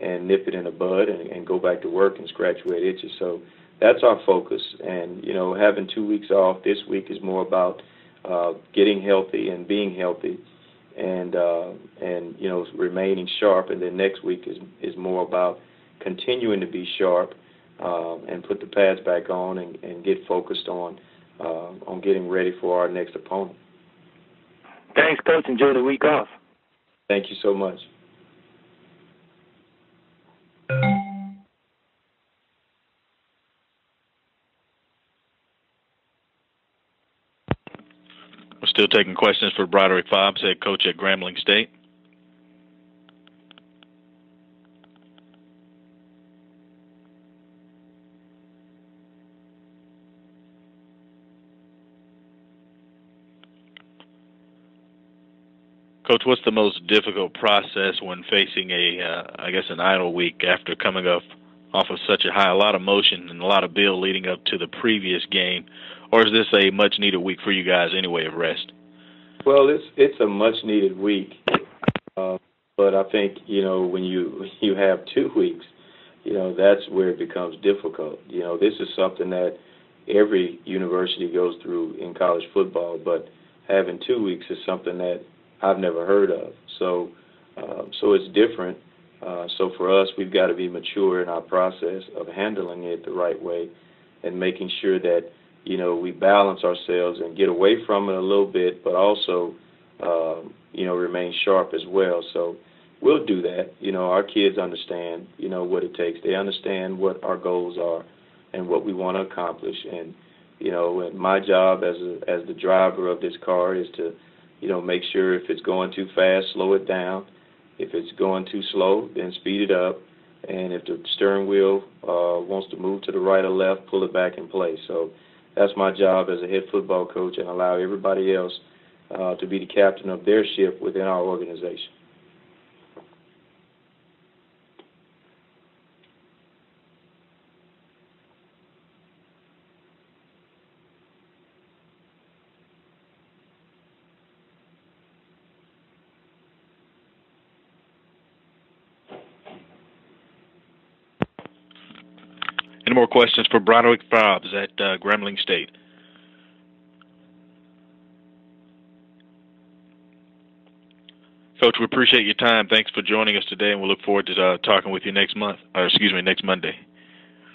and nip it in the bud and go back to work and scratch where it itches. So that's our focus. And having 2 weeks off, this week is more about getting healthy and being healthy, and remaining sharp. And then next week is more about continuing to be sharp and put the pads back on and get focused on getting ready for our next opponent. Thanks, Coach. Enjoy the week off. Thank you so much. We're still taking questions for Broderick Fobbs, head coach at Grambling State. Coach, what's the most difficult process when facing an idle week after coming off of such a high, a lot of motion and a lot of build leading up to the previous game? Or is this a much-needed week for you guys anyway of rest? Well, it's a much-needed week, but I think, when you have 2 weeks, that's where it becomes difficult. This is something that every university goes through in college football, but having 2 weeks is something that I've never heard of. So it's different. So for us, we've got to be mature in our process of handling it the right way and making sure that, we balance ourselves and get away from it a little bit, but also, remain sharp as well. So we'll do that. Our kids understand, what it takes. They understand what our goals are and what we want to accomplish. And, and my job as the driver of this car is to, make sure if it's going too fast, slow it down. If it's going too slow, then speed it up. And if the steering wheel wants to move to the right or left, pull it back in place. So that's my job as a head football coach, and allow everybody else to be the captain of their ship within our organization. Any more questions for Broderick Fobbs at Grambling State? Coach, we appreciate your time. Thanks for joining us today, and we'll look forward to talking with you next Monday.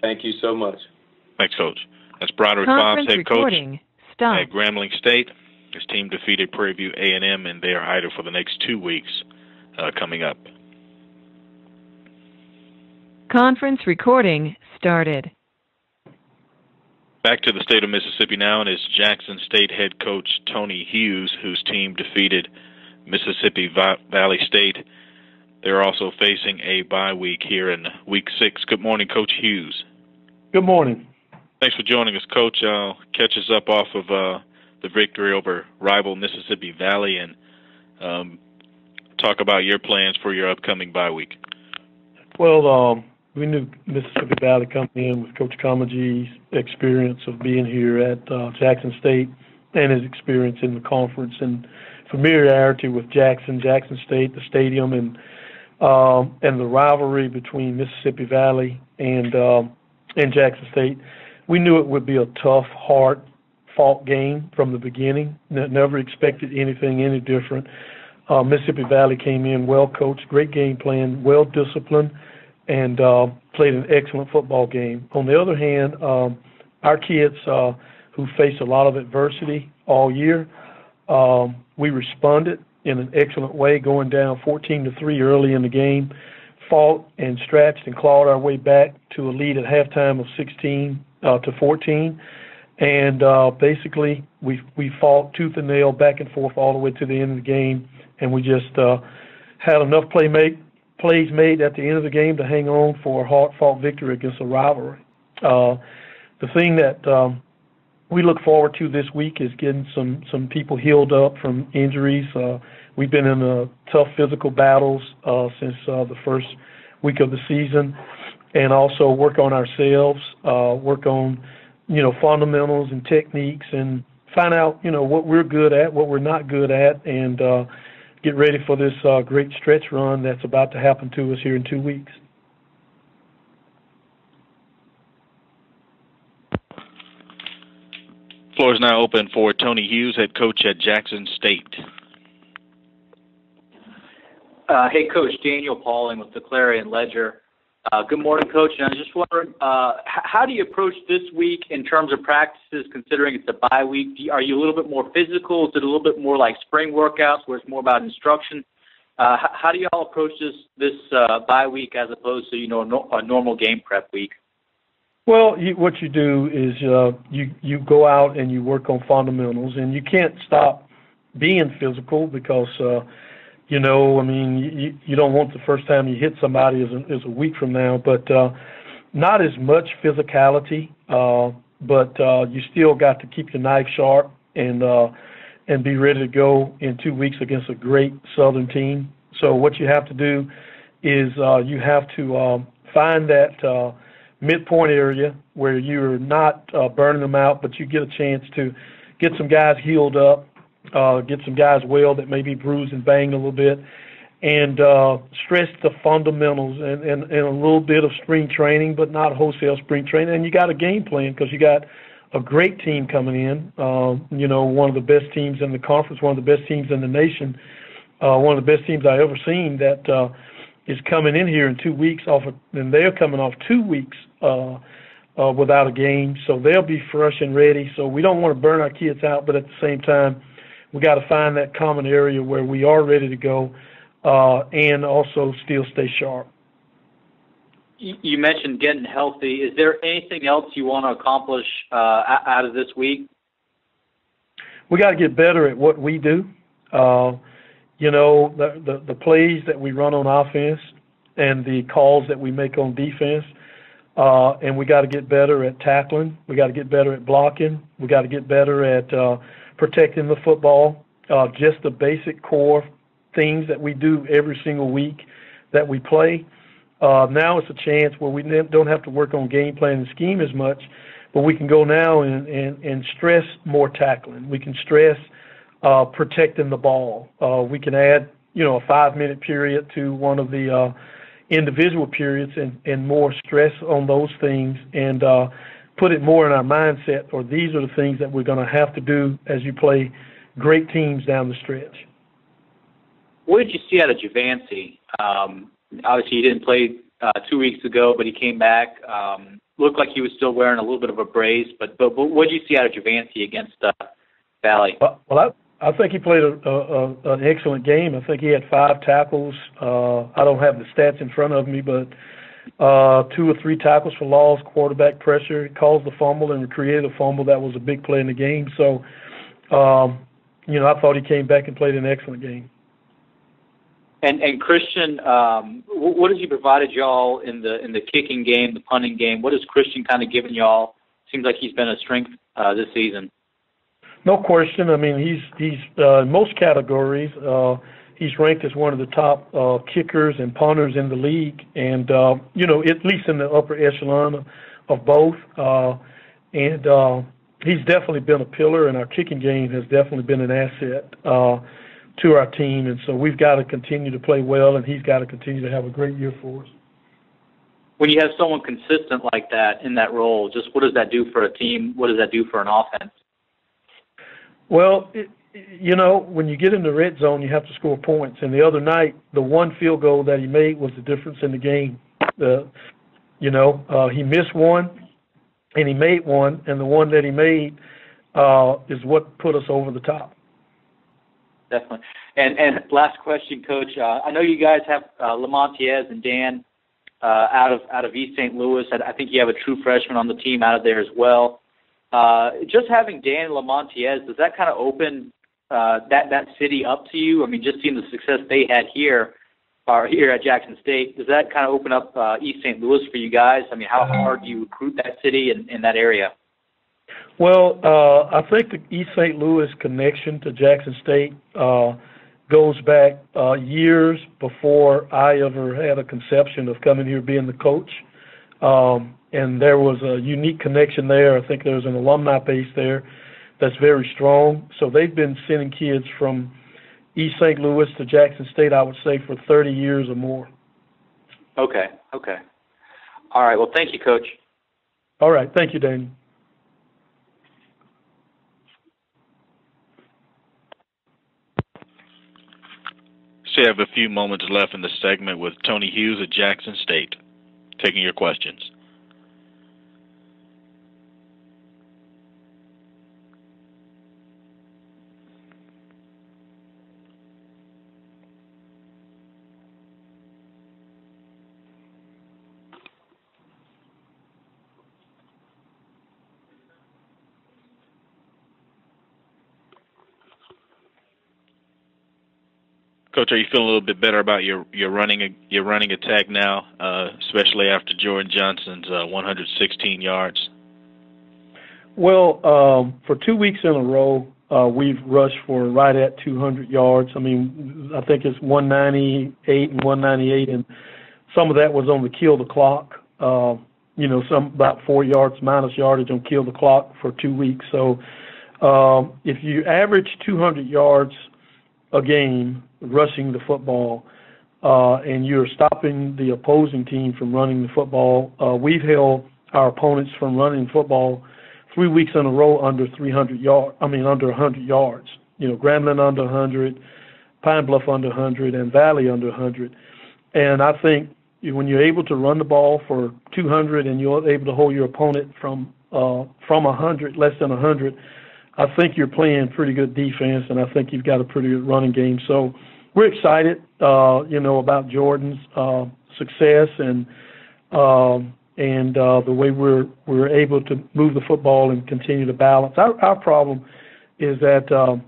Thank you so much. Thanks, Coach. That's Broderick Fobbs, head coach at Grambling State. His team defeated Prairie View A&M, and they are idle for the next 2 weeks coming up. Conference recording started. Back to the state of Mississippi now, and it's Jackson State head coach Tony Hughes, whose team defeated Mississippi Valley State. They're also facing a bye week here in Week 6. Good morning, Coach Hughes. Good morning. Thanks for joining us, Coach. Catch us up off of the victory over rival Mississippi Valley and talk about your plans for your upcoming bye week. Well, we knew Mississippi Valley coming in with Coach Comegy's experience of being here at Jackson State and his experience in the conference and familiarity with Jackson State, the stadium, and the rivalry between Mississippi Valley and Jackson State. We knew it would be a tough, hard-fought game from the beginning. Never expected anything any different. Mississippi Valley came in well coached, great game plan, well disciplined, and played an excellent football game. On the other hand, our kids who faced a lot of adversity all year, we responded in an excellent way, going down 14-3 early in the game, fought and stretched and clawed our way back to a lead at halftime of 16-14, and basically we fought tooth and nail back and forth all the way to the end of the game, and we just had enough plays made at the end of the game to hang on for a hard-fought victory against a rivalry. The thing that we look forward to this week is getting some people healed up from injuries. We've been in tough physical battles since the first week of the season, and also work on ourselves, work on fundamentals and techniques, and find out what we're good at, what we're not good at, and get ready for this great stretch run that's about to happen to us here in 2 weeks. Floor is now open for Tony Hughes, head coach at Jackson State. Hey, Coach, Daniel Pauling with the Clarion Ledger. Good morning, Coach. And I was just wondering, how do you approach this week in terms of practices, considering it's a bye week? Are you a little bit more physical? Is it a little bit more like spring workouts where it's more about instruction? How do you all approach this bye week as opposed to, a normal game prep week? Well, what you do is you go out and you work on fundamentals, and you can't stop being physical because you don't want the first time you hit somebody is a week from now, but not as much physicality, but you still got to keep your knife sharp and be ready to go in 2 weeks against a great Southern team. So what you have to do is you have to find that midpoint area where you're not burning them out, but you get a chance to get some guys healed up, get some guys well that may be bruised and banged a little bit, and stress the fundamentals and a little bit of spring training, but not wholesale spring training. And you got a game plan because you got a great team coming in, one of the best teams in the conference, one of the best teams in the nation, one of the best teams I've ever seen that is coming in here in 2 weeks and they're coming off 2 weeks without a game, so they'll be fresh and ready. So we don't want to burn our kids out, but at the same time, we got to find that common area where we are ready to go and also still stay sharp. You mentioned getting healthy. Is there anything else you want to accomplish out of this week? We got to get better at what we do. The plays that we run on offense and the calls that we make on defense. And we got to get better at tackling. We got to get better at blocking. We got to get better at protecting the football. Just the basic core things that we do every single week that we play. Now it's a chance where we don't have to work on game plan and scheme as much, but we can go now and stress more tackling. We can stress protecting the ball. We can add, a 5-minute period to one of the individual periods and more stress on those things and put it more in our mindset, or these are the things that we're going to have to do as you play great teams down the stretch. What did you see out of Javancy? Obviously, he didn't play 2 weeks ago, but he came back. Looked like he was still wearing a little bit of a brace, but what did you see out of Javancy against Valley? Well, I think he played an excellent game. I think he had 5 tackles. I don't have the stats in front of me, but 2 or 3 tackles for loss, quarterback pressure. He caused the fumble and created a fumble. That was a big play in the game. So, I thought he came back and played an excellent game. And Christian, what has he provided y'all in the kicking game, the punting game? What has Christian kind of given y'all? Seems like he's been a strength this season. No question. I mean, he's in most categories. He's ranked as one of the top kickers and punters in the league, and at least in the upper echelon of both. And he's definitely been a pillar, and our kicking game has definitely been an asset to our team. And so we've got to continue to play well, and he's got to continue to have a great year for us. When you have someone consistent like that in that role, just what does that do for a team? What does that do for an offense? Well, when you get in the red zone, you have to score points. And the other night, the one field goal that he made was the difference in the game. He missed one, and he made one, and the one that he made is what put us over the top. Definitely. And last question, Coach. I know you guys have Lamontiez and Dan out of East St. Louis. I think you have a true freshman on the team out of there as well. Just having Dan and Lamontiez, does that kind of open that city up to you? I mean, just seeing the success they had here at Jackson State, does that kind of open up East St. Louis for you guys? I mean, how hard do you recruit that city in that area? Well, I think the East St. Louis connection to Jackson State goes back years before I ever had a conception of coming here being the coach. And there was a unique connection there. I think there's an alumni base there that's very strong. So they've been sending kids from East St. Louis to Jackson State, I would say, for 30 years or more. Okay. All right. Well, thank you, Coach. All right. Thank you, Daniel. So you have a few moments left in the segment with Tony Hughes at Jackson State, taking your questions. Coach, are you feeling a little bit better about your running attack now, especially after Jordan Johnson's 116 yards? Well, for 2 weeks in a row, we've rushed for right at 200 yards. I mean, I think it's 198 and 198, and some of that was on the kill the clock. Some about 4 yards minus yardage on kill the clock for 2 weeks. So if you average 200 yards a game rushing the football, and you're stopping the opposing team from running the football, we've held our opponents from running football 3 weeks in a row under 100 yards. Grambling under 100, Pine Bluff under 100, and Valley under 100. And I think when you're able to run the ball for 200 and you're able to hold your opponent from 100, less than 100, I think you're playing pretty good defense, and I think you've got a pretty good running game. So we're excited, about Jordan's success and the way we're able to move the football and continue to balance. Our problem is that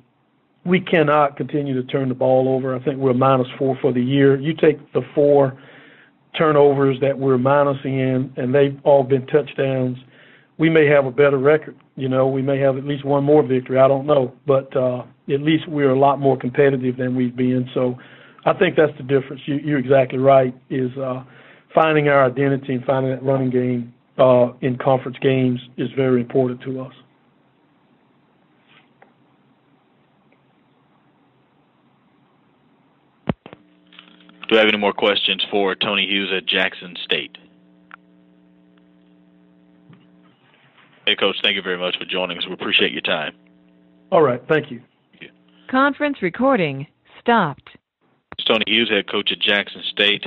we cannot continue to turn the ball over. I think we're -4 for the year. You take the 4 turnovers that we're minusing in, and they've all been touchdowns, we may have a better record. We may have at least one more victory. I don't know. But at least we're a lot more competitive than we've been. So I think that's the difference. You're exactly right, is finding our identity and finding that running game in conference games is very important to us. Do you have any more questions for Tony Hughes at Jackson State? Hey, Coach, thank you very much for joining us. We appreciate your time. All right, thank you. Conference recording stopped. It's Tony Hughes, head coach at Jackson State,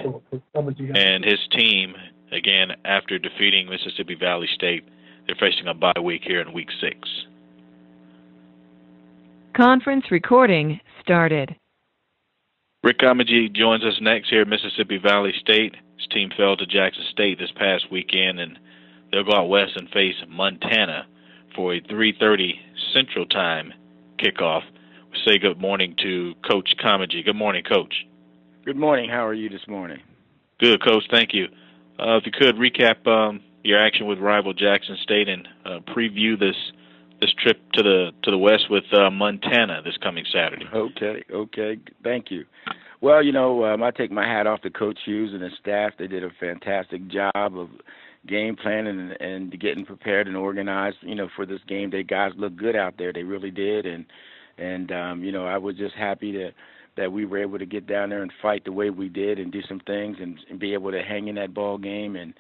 and his team, again, after defeating Mississippi Valley State, they're facing a bye week here in Week 6. Conference recording started. Rick Comegy joins us next here at Mississippi Valley State. His team fell to Jackson State this past weekend, and they'll go out west and face Montana for a 3:30 Central Time kickoff. We say good morning to Coach Comegy. Good morning, Coach. Good morning. How are you this morning? Good, Coach. Thank you. If you could recap your action with rival Jackson State and preview this trip to the west with Montana this coming Saturday. Okay. Thank you. Well, I take my hat off to Coach Hughes and his staff. They did a fantastic job of game planning and getting prepared and organized, for this game. They guys looked good out there. They really did. And I was just happy that we were able to get down there and fight the way we did and do some things and be able to hang in that ball game and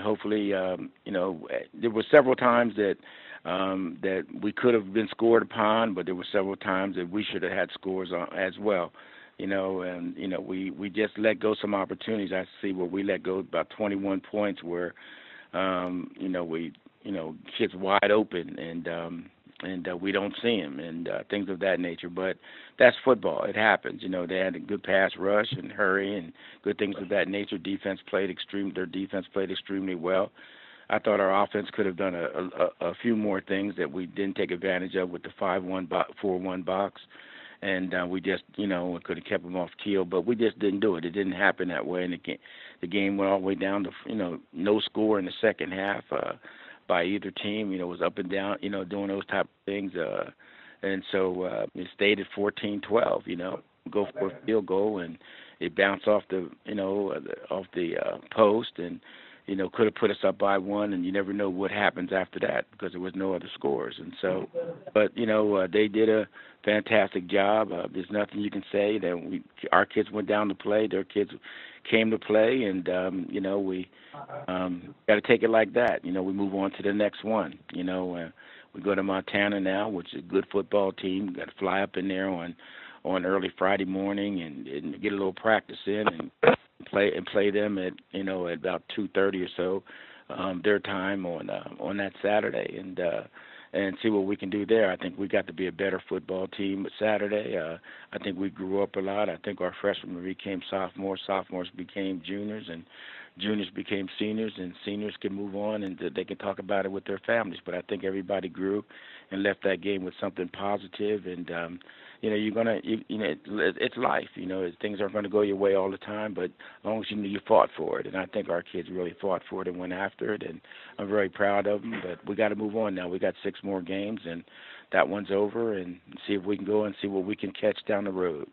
hopefully, there were several times that we could have been scored upon, but there were several times that we should have had scores on as well. We just let go some opportunities. I see where we let go about 21 points where, kids wide open and we don't see them and things of that nature. But that's football. It happens. They had a good pass rush and hurry and good things of that nature. Their defense played extremely well. I thought our offense could have done a few more things that we didn't take advantage of with the 5-1, 4-1 box. And we just, could have kept them off keel, but we just didn't do it. It didn't happen that way, and the game went all the way down to, no score in the second half by either team. It was up and down, doing those type of things. And so it stayed at 14-12, go for a field goal, and it bounced off the post, and could have put us up by 1, and you never know what happens after that because there was no other scores. And so, but they did a fantastic job. There's nothing you can say that our kids went down to play, their kids came to play, and we got to take it like that. We move on to the next one. We go to Montana now, which is a good football team. Got to fly up in there on on early Friday morning and get a little practice in and play them at at about 2:30 or so their time on that Saturday and see what we can do there. I think we got to be a better football team Saturday. I think we grew up a lot. I think our freshmen became sophomores became juniors, and juniors became seniors, and seniors can move on and they can talk about it with their families. But I think everybody grew and left that game with something positive, and it's life. Things aren't going to go your way all the time, but as long as you fought for it, and I think our kids really fought for it and went after it, and I'm very proud of them. But we got to move on now. We got 6 more games, and that one's over, and see if we can go and see what we can catch down the road.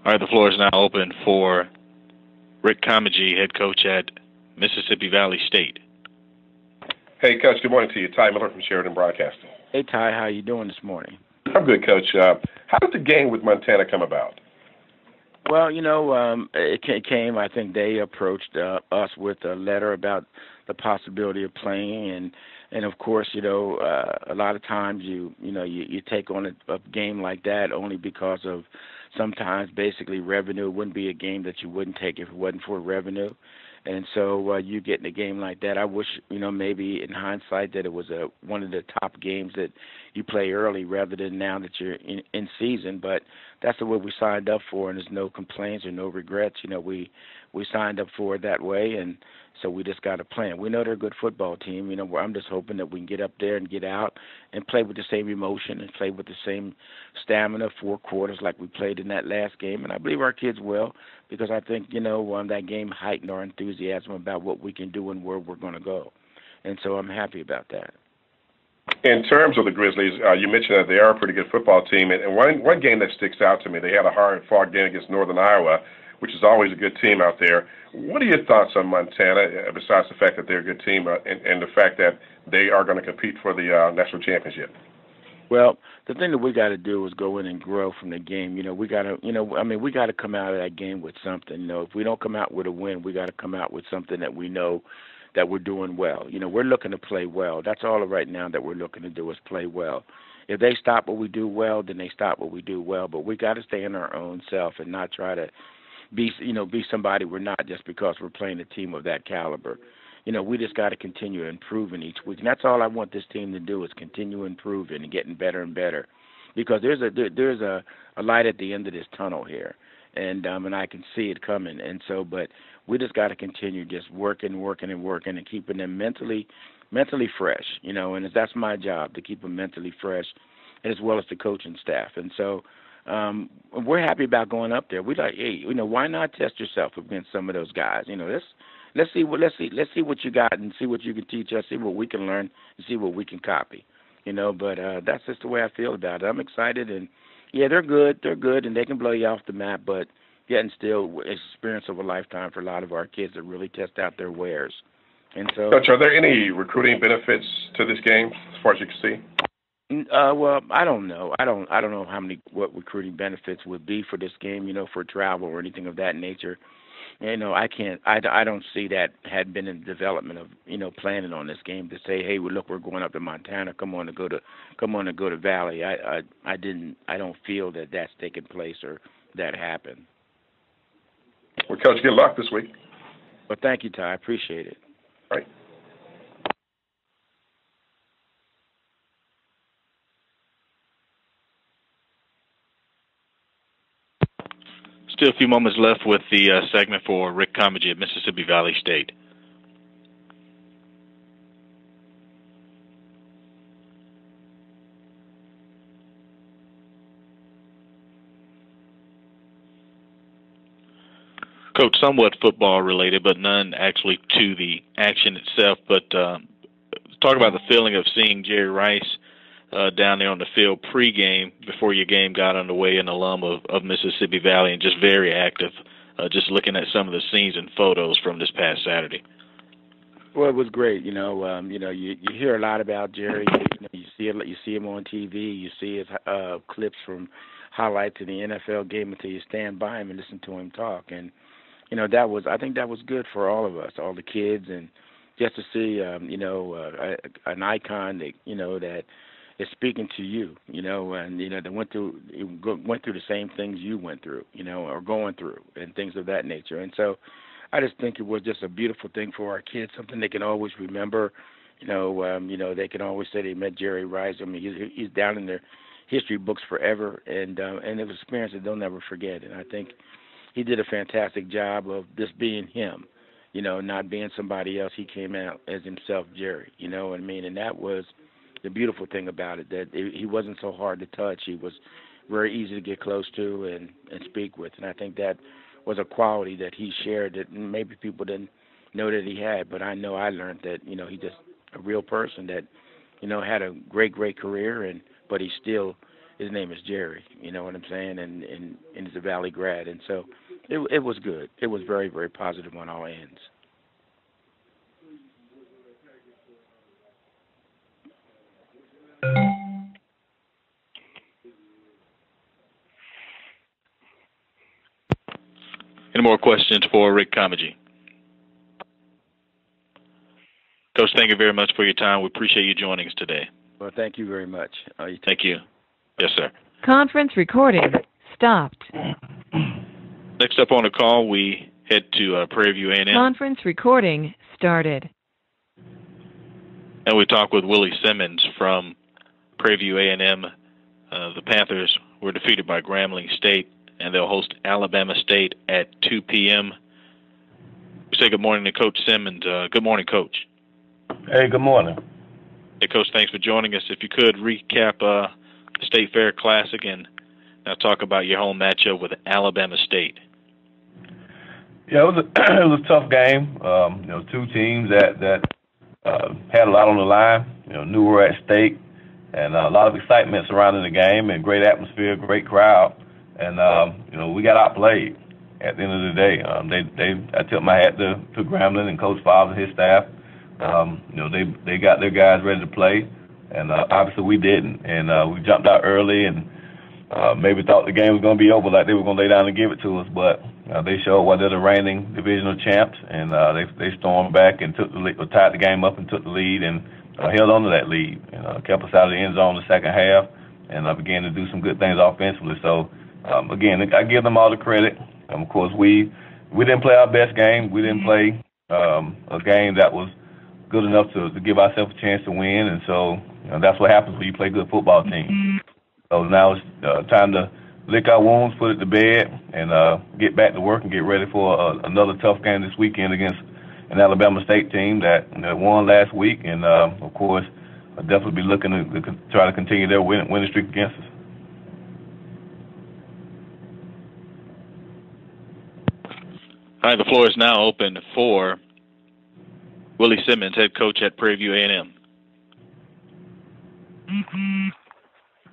All right, the floor is now open for Rick Comegy, head coach at Mississippi Valley State. Hey, Coach, good morning to you. Ty Miller from Sheridan Broadcasting. Hey, Ty, how you doing this morning? I'm good, Coach. How did the game with Montana come about? Well, it came, I think they approached us with a letter about the possibility of playing, and of course, a lot of times you take on a game like that only because of sometimes basically revenue. It wouldn't be a game that you wouldn't take if it wasn't for revenue. And so you get in a game like that. I wish, maybe in hindsight that it was one of the top games that you play early rather than now that you're in season. But that's the way we signed up for, and there's no complaints or no regrets. We signed up for it that way, and so we just got to plan. We know they're a good football team. I'm just hoping that we can get up there and get out and play with the same emotion and play with the same stamina, 4 quarters like we played in that last game. And I believe our kids will, because I think, that game heightened our enthusiasm about what we can do and where we're going to go. And so I'm happy about that. In terms of the Grizzlies, you mentioned that they are a pretty good football team. And one game that sticks out to me, they had a hard-fought game against Northern Iowa, which is always a good team out there. What are your thoughts on Montana, besides the fact that they're a good team and the fact that they are going to compete for the national championship? Well, the thing that we got to do is go in and grow from the game. We got to, we got to come out of that game with something. If we don't come out with a win, we got to come out with something that we know that we're doing well. We're looking to play well. That's all right now that we're looking to do is play well. If they stop what we do well, then they stop what we do well. But we got to stay in our own self and not try to be somebody we're not just because we're playing a team of that caliber. We just got to continue improving each week, and that's all I want this team to do is continue improving and getting better and better, because there's a light at the end of this tunnel here, and I can see it coming. And so, but we just got to continue just working and keeping them mentally fresh, and that's my job, to keep them mentally fresh, as well as the coaching staff. And so we're happy about going up there. We like, hey, why not test yourself against some of those guys? Let's see what you got and see what you can teach us, see what we can learn, and see what we can copy. But that's just the way I feel about it. I'm excited, and yeah, they're good, and they can blow you off the map, but yet and still, experience of a lifetime for a lot of our kids that really test out their wares. And so, Coach, are there any recruiting benefits to this game, as far as you can see? Well, I don't know. I don't know what recruiting benefits would be for this game, for travel or anything of that nature. I don't see that had been in development of, planning on this game to say, hey, well, look, we're going up to Montana. Come on and go to Valley. I don't feel that that's taken place or that happened. Well, Coach, good luck this week. Well, thank you, Ty. I appreciate it. All right. Still a few moments left with the segment for Rick Comegy at Mississippi Valley State. Coach, somewhat football related, but none actually to the action itself. But talk about the feeling of seeing Jerry Rice down there on the field pregame before your game got underway, an alum of Mississippi Valley, and just very active, just looking at some of the scenes and photos from this past Saturday. Well, it was great. You hear a lot about Jerry. You see him on TV. You see his clips from highlights in the NFL game until you stand by him and listen to him talk. And I think that was good for all of us, all the kids, and just to see an icon that that is speaking to you, and they went through the same things you went through, or going through, and things of that nature. And so, I just think it was just a beautiful thing for our kids, something they can always remember. They can always say they met Jerry Rice. I mean, he's down in their history books forever, and it was an experience that they'll never forget. And I think he did a fantastic job of just being him, not being somebody else. He came out as himself, Jerry. You know what I mean? And that was the beautiful thing about it, that he wasn't so hard to touch. He was very easy to get close to and speak with. And I think that was a quality that he shared that maybe people didn't know that he had. But I know I learned that, he's just a real person that, had a great career, but he still, his name is Jerry, you know what I'm saying, and he's a Valley grad. And so it was good. It was very, very positive on all ends. Any more questions for Rick Comegy? Coach, thank you very much for your time. We appreciate you joining us today. Well, thank you very much. Thank you. Yes, sir. Conference recording stopped. Next up on the call, we head to Prairie View A&M. Conference recording started. And we talk with Willie Simmons from Prairie View A&M. The Panthers were defeated by Grambling State, and they'll host Alabama State at 2 p.m. We say good morning to Coach Simmons. Good morning, Coach. Hey, good morning. Hey, Coach, thanks for joining us. If you could recap the State Fair Classic and now talk about your home matchup with Alabama State. Yeah, it was a tough game. Two teams that had a lot on the line. Knew we were at stake, and a lot of excitement surrounding the game, and great atmosphere, great crowd. And we got outplayed at the end of the day. I tipped my hat to Grambling and Coach Fobbs and his staff. They got their guys ready to play, and obviously we didn't. And we jumped out early and maybe thought the game was going to be over, like they were going to lay down and give it to us. But they showed why they're the reigning divisional champs, and they stormed back and took the lead, tied the game up and took the lead and held on to that lead. Kept us out of the end zone in the second half, and began to do some good things offensively. So again, I give them all the credit. Of course, we didn't play our best game. We didn't play a game that was good enough to give ourselves a chance to win, and so that's what happens when you play good football team. So now it's time to lick our wounds, put it to bed, and get back to work and get ready for another tough game this weekend against an Alabama State team that won last week, and of course, I'll definitely be looking to try to continue their winning streak against us. All right, the floor is now open for Willie Simmons, head coach at Prairie View A&M.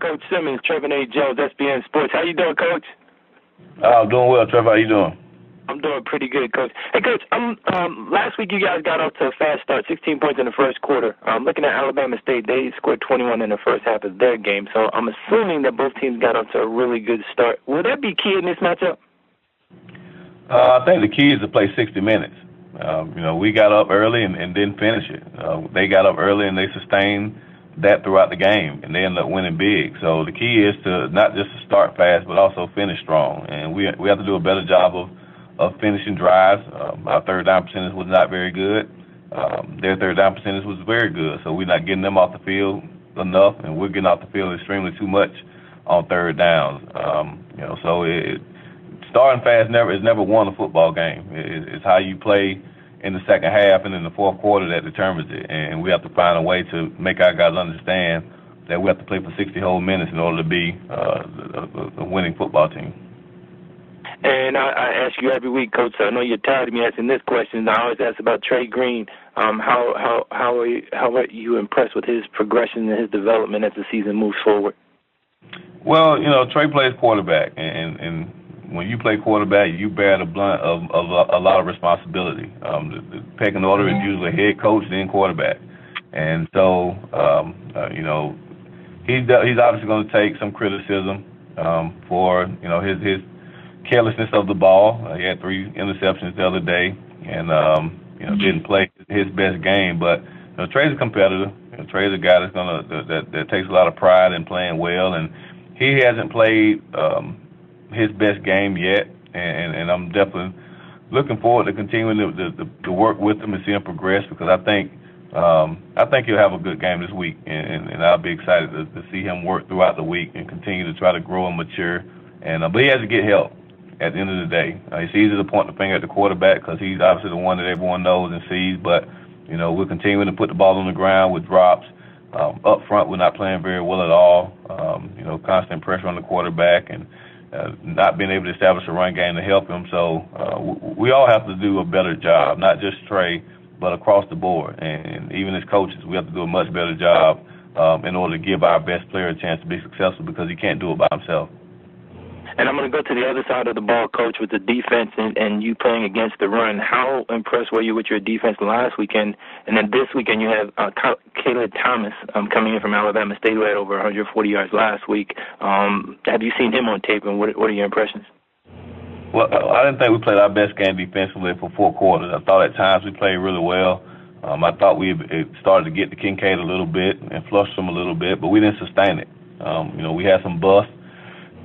Coach Simmons, Trevor A. Jones, SBN Sports. How you doing, Coach? I'm doing well, Trevor. How you doing? I'm doing pretty good, Coach. Hey, Coach, last week you guys got off to a fast start, 16 points in the first quarter. Looking at Alabama State, they scored 21 in the first half of their game, so I'm assuming that both teams got off to a really good start. Will that be key in this matchup? I think the key is to play 60 minutes. We got up early and didn't finish it. They got up early and they sustained that throughout the game, and they ended up winning big. So the key is to not just to start fast, but also finish strong. And we have to do a better job of finishing drives. Our third down percentage was not very good. Their third down percentage was very good. So we're not getting them off the field enough, and we're getting off the field extremely too much on third downs. So starting fast is never won a football game. It's how you play in the second half and in the fourth quarter that determines it. And we have to find a way to make our guys understand that we have to play for 60 whole minutes in order to be a winning football team. And I ask you every week, Coach, so I know you're tired of me asking this question. I always ask about Trey Green. How are you impressed with his progression and his development as the season moves forward? Well, Trey plays quarterback, and when you play quarterback, you bear the brunt of a lot of responsibility. The pecking order is usually head coach, then quarterback. And so, he's obviously going to take some criticism for, his carelessness of the ball. He had 3 interceptions the other day and, didn't play his best game. But Trey's a competitor. Trey's a guy that's that takes a lot of pride in playing well, and he hasn't played his best game yet. And I'm definitely looking forward to continuing to work with him and see him progress, because I think he'll have a good game this week, and I'll be excited to see him work throughout the week and continue to try to grow and mature. But he has to get help at the end of the day. It's easy to point the finger at the quarterback because he's obviously the one that everyone knows and sees, but we're continuing to put the ball on the ground with drops. Up front, we're not playing very well at all. Constant pressure on the quarterback and not being able to establish a run game to help him. So we all have to do a better job, not just Trey, but across the board. And even as coaches, we have to do a much better job in order to give our best player a chance to be successful, because he can't do it by himself. And I'm going to go to the other side of the ball, Coach, with the defense and you playing against the run. How impressed were you with your defense last weekend? And then this weekend you have Caleb Thomas coming in from Alabama State, who had over 140 yards last week. Have you seen him on tape, and what are your impressions? Well, I didn't think we played our best game defensively for 4 quarters. I thought at times we played really well. I thought we started to get to Kincaid a little bit and flush him a little bit, but we didn't sustain it. We had some busts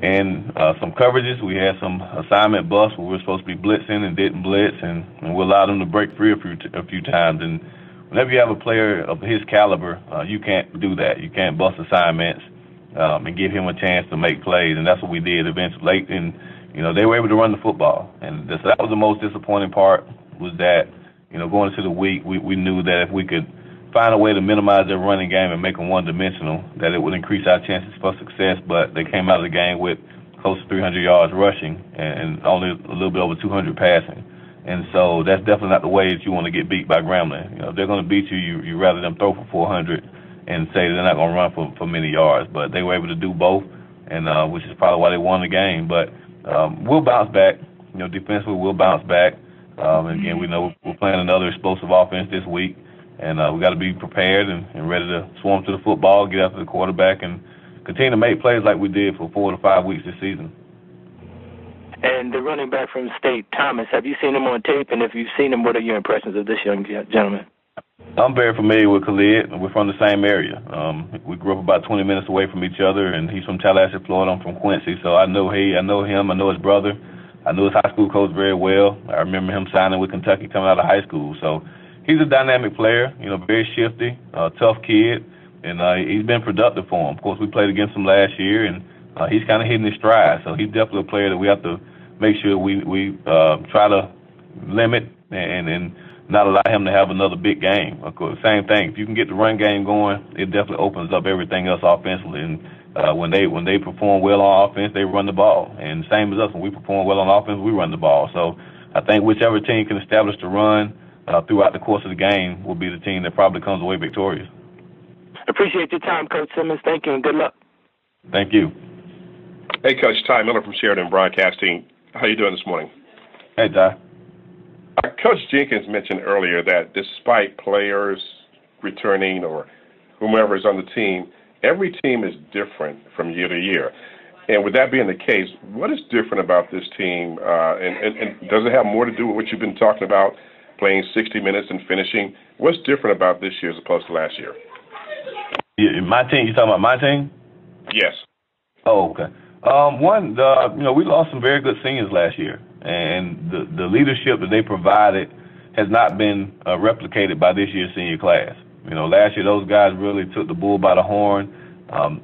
and some coverages. We had some assignment busts where we were supposed to be blitzing and didn't blitz, and we allowed them to break free a few times. And whenever you have a player of his caliber, you can't do that. You can't bust assignments and give him a chance to make plays, and that's what we did eventually late. And they were able to run the football, and so that was the most disappointing part, was that going into the week, we knew that if we could find a way to minimize their running game and make them one-dimensional, that it would increase our chances for success. But they came out of the game with close to 300 yards rushing and only a little bit over 200 passing. And so that's definitely not the way that you want to get beat by Grambling. If they're going to beat you, you rather them throw for 400 and say they're not going to run for many yards. But they were able to do both, and which is probably why they won the game. But we'll bounce back. Defensively, we'll bounce back. And again, we know we're playing another explosive offense this week. And we got to be prepared and ready to swarm to the football, get after the quarterback, and continue to make plays like we did for 4 to 5 weeks this season. And the running back from State, Thomas, have you seen him on tape? And if you've seen him, what are your impressions of this young gentleman? I'm very familiar with Khalid. We're from the same area. We grew up about 20 minutes away from each other, and he's from Tallahassee, Florida. I'm from Quincy, so I know him. I know his brother. I know his high school coach very well. I remember him signing with Kentucky coming out of high school. So he's a dynamic player, very shifty, tough kid, and he's been productive for him. Of course, we played against him last year, and he's kind of hitting his stride. So he's definitely a player that we have to make sure we try to limit and not allow him to have another big game. Of course, same thing. If you can get the run game going, it definitely opens up everything else offensively. And when they perform well on offense, they run the ball. And same as us, when we perform well on offense, we run the ball. So I think whichever team can establish the run throughout the course of the game will be the team that probably comes away victorious. Appreciate your time, Coach Simmons. Thank you, and good luck. Thank you. Hey, Coach. Ty Miller from Sheridan Broadcasting. How you doing this morning? Hey, Ty. Coach Jenkins mentioned earlier that despite players returning or whomever is on the team, every team is different from year to year. And with that being the case, what is different about this team? And does it have more to do with what you've been talking about, playing 60 minutes and finishing? What's different about this year as opposed to last year? My team? You talking about my team? Yes. Oh, okay. We lost some very good seniors last year, and the leadership that they provided has not been replicated by this year's senior class. Last year those guys really took the bull by the horn.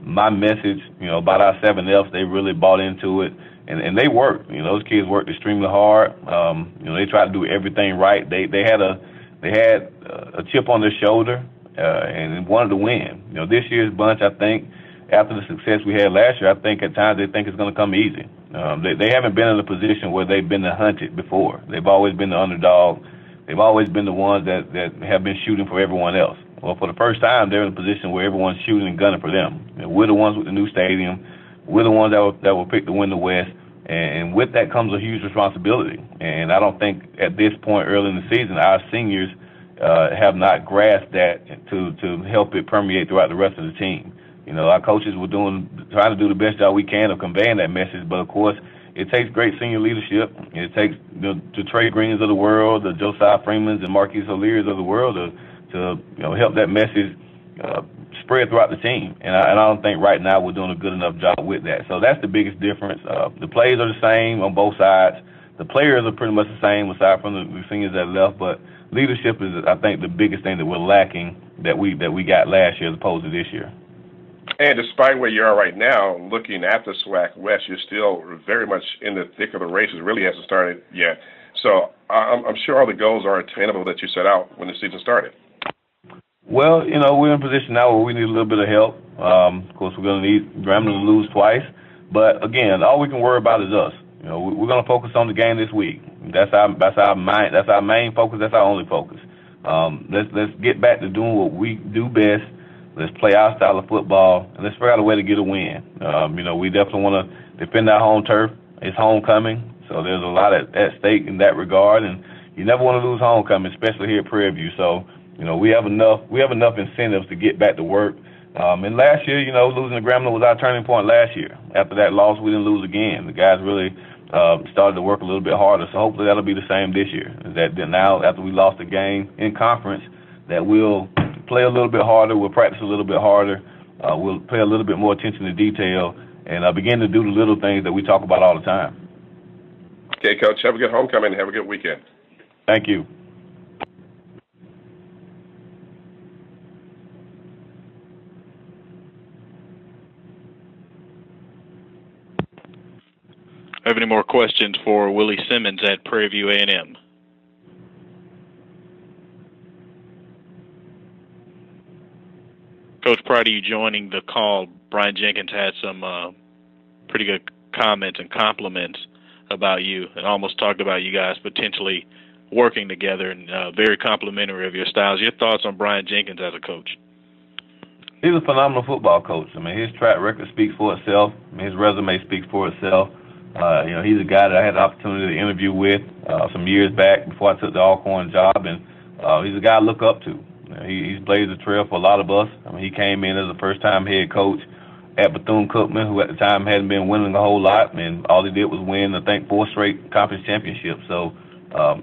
My message, about our 7 Fs, they really bought into it, and they worked. Those kids worked extremely hard. They tried to do everything right. They had a chip on their shoulder and wanted to win. This year's bunch, I think, after the success we had last year, I think at times they think it's going to come easy. They haven't been in a position where they've been the hunted before. They've always been the underdog. They've always been the ones that have been shooting for everyone else. Well, for the first time, they're in a position where everyone's shooting and gunning for them. We're the ones with the new stadium. We're the ones that will pick to win the West. And with that comes a huge responsibility. And I don't think at this point early in the season, our seniors have not grasped that to help it permeate throughout the rest of the team. Our coaches were trying to do the best job we can of conveying that message, but of course, it takes great senior leadership. It takes the Trey Greens of the world, the Josiah Freemans and Marquise O'Leary's of the world to help that message spread throughout the team. And I don't think right now we're doing a good enough job with that. So that's the biggest difference. The plays are the same on both sides. The players are pretty much the same aside from the seniors that left, but leadership is, I think, the biggest thing that we're lacking that we got last year as opposed to this year. And despite where you are right now, looking at the SWAC West, you're still very much in the thick of the race. It really hasn't started yet. So I'm sure all the goals are attainable that you set out when the season started. Well, we're in a position now where we need a little bit of help. Of course, we're going to need Grambling to lose twice. But, again, all we can worry about is us. We're going to focus on the game this week. That's our main focus. That's our only focus. Let's get back to doing what we do best. Let's play our style of football, and let's figure out a way to get a win. We definitely want to defend our home turf. It's homecoming, so there's a lot at stake in that regard, and you never want to lose homecoming, especially here at Prairie View. So, we have enough incentives to get back to work. And last year, losing to Grambling was our turning point last year. After that loss, we didn't lose again. The guys really started to work a little bit harder, so hopefully that'll be the same this year. That now, after we lost the game in conference, that we'll play a little bit harder, we'll practice a little bit harder, we'll pay a little bit more attention to detail, and begin to do the little things that we talk about all the time. Okay, Coach, have a good homecoming and have a good weekend. Thank you. Have any more questions for Willie Simmons at Prairie View A&M? Coach, prior to you joining the call, Brian Jenkins had some pretty good comments and compliments about you and almost talked about you guys potentially working together and very complimentary of your styles. Your thoughts on Brian Jenkins as a coach? He's a phenomenal football coach. His track record speaks for itself. His resume speaks for itself. He's a guy that I had the opportunity to interview with some years back before I took the Alcorn job, and he's a guy I look up to. He's blazed the trail for a lot of us. He came in as a first-time head coach at Bethune-Cookman, who at the time hadn't been winning a whole lot, and all he did was win, I think, 4 straight conference championships. So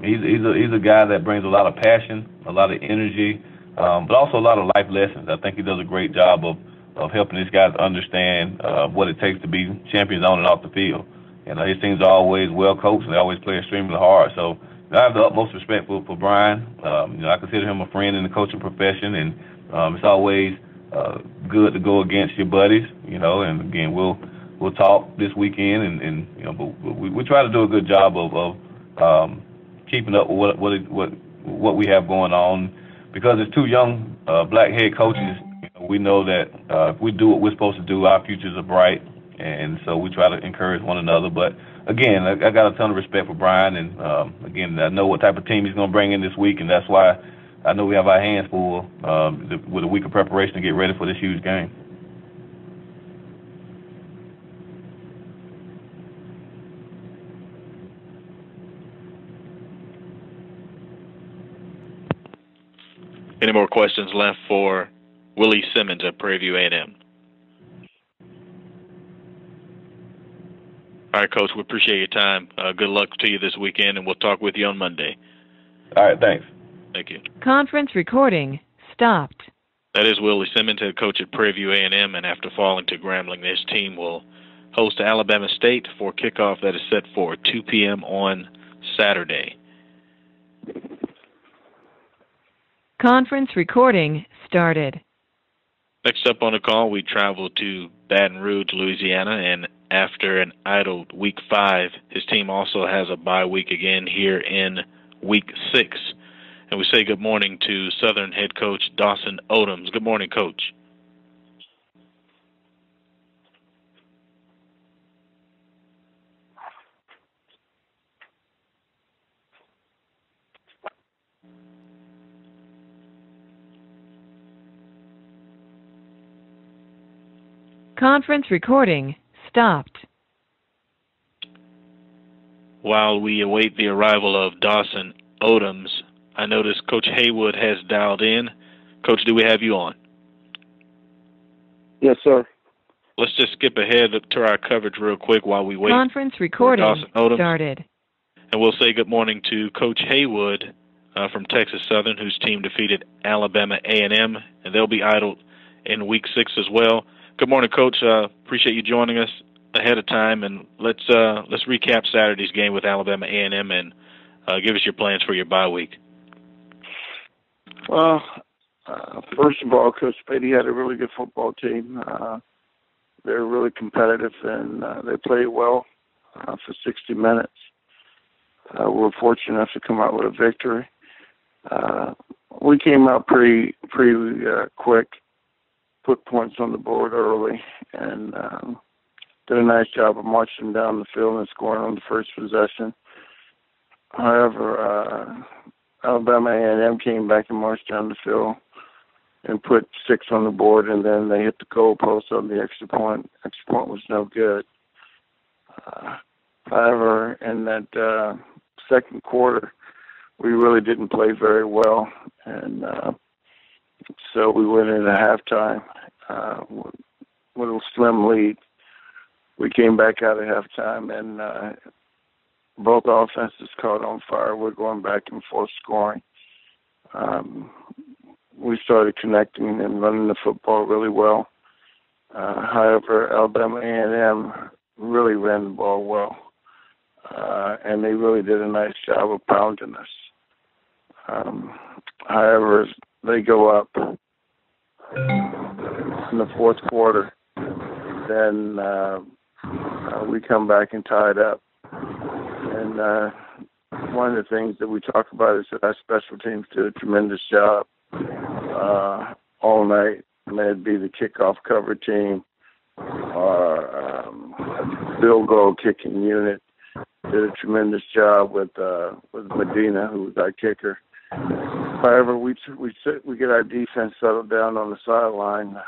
he's a guy that brings a lot of passion, a lot of energy, but also a lot of life lessons. I think he does a great job of helping these guys understand what it takes to be champions on and off the field. And his teams are always well coached, and they always play extremely hard. So I have the utmost respect for Brian. I consider him a friend in the coaching profession, and it's always good to go against your buddies. And again, we'll talk this weekend, but we try to do a good job of keeping up with what we have going on, because it's 2 young black head coaches. We know that if we do what we're supposed to do, our futures are bright. And so we try to encourage one another. But, again, I got a ton of respect for Brian. And, again, I know what type of team he's going to bring in this week, and that's why I know we have our hands full with a week of preparation to get ready for this huge game. Any more questions left for Willie Simmons at Prairie View A&M? All right, Coach, we appreciate your time. Good luck to you this weekend, and we'll talk with you on Monday. All right, thanks. Thank you. Conference recording stopped. That is Willie Simmons, head coach at Prairie View A&M, and after falling to Grambling, this team will host Alabama State for kickoff that is set for 2 p.m. on Saturday. Conference recording started. Next up on the call, we travel to Baton Rouge, Louisiana, and after an idle Week 5, his team also has a bye week again here in Week 6. And we say good morning to Southern head coach Dawson Odums. Good morning, Coach. Conference recording stopped. While we await the arrival of Dawson Odums, I notice Coach Haywood has dialed in. Coach, do we have you on? Yes, sir. Let's just skip ahead to our coverage real quick while we wait. Conference recording started. And we'll say good morning to Coach Haywood from Texas Southern, whose team defeated Alabama A&M, and they'll be idled in Week 6 as well. Good morning, Coach. Appreciate you joining us ahead of time, and let's recap Saturday's game with Alabama A&M and give us your plans for your bye week. Well, first of all, Coach Spady had a really good football team. They're really competitive, and they played well for 60 minutes. We're fortunate enough to come out with a victory. We came out pretty quick, put points on the board early, and did a nice job of marching down the field and scoring on the first possession. However, Alabama A&M came back and marched down the field and put 6 on the board, and then they hit the goal post on the extra point. Extra point was no good. However, in that second quarter, we really didn't play very well, and so we went into halftime with a slim lead. We came back out at halftime, and both offenses caught on fire. We're going back and forth scoring. We started connecting and running the football really well. However, Alabama A&M really ran the ball well, and they really did a nice job of pounding us. However, they go up in the fourth quarter, then we come back and tie it up. And one of the things that we talk about is that our special teams did a tremendous job all night. May it be the kickoff cover team or field goal kicking unit, did a tremendous job with Medina, who was our kicker. However, we get our defense settled down on the sideline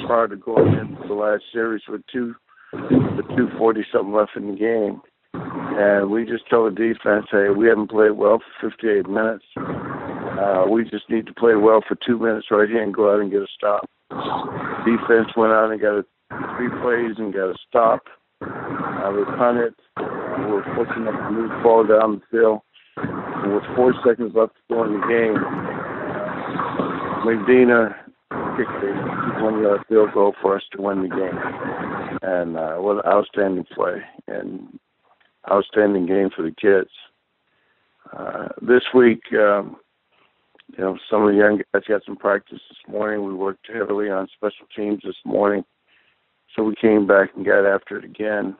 prior to going into the last series with 2:40-something left in the game. And we just tell the defense, hey, we haven't played well for 58 minutes. We just need to play well for 2 minutes right here and go out and get a stop. Defense went out and got 3 plays and got a stop. We punted. We were fortunate enough to move the ball down the field. And with 4 seconds left to go in the game, Medina kicked a 1-yard field goal for us to win the game. And what an outstanding play and outstanding game for the kids. This week, some of the young guys got some practice this morning. We worked heavily on special teams this morning. So we came back and got after it again.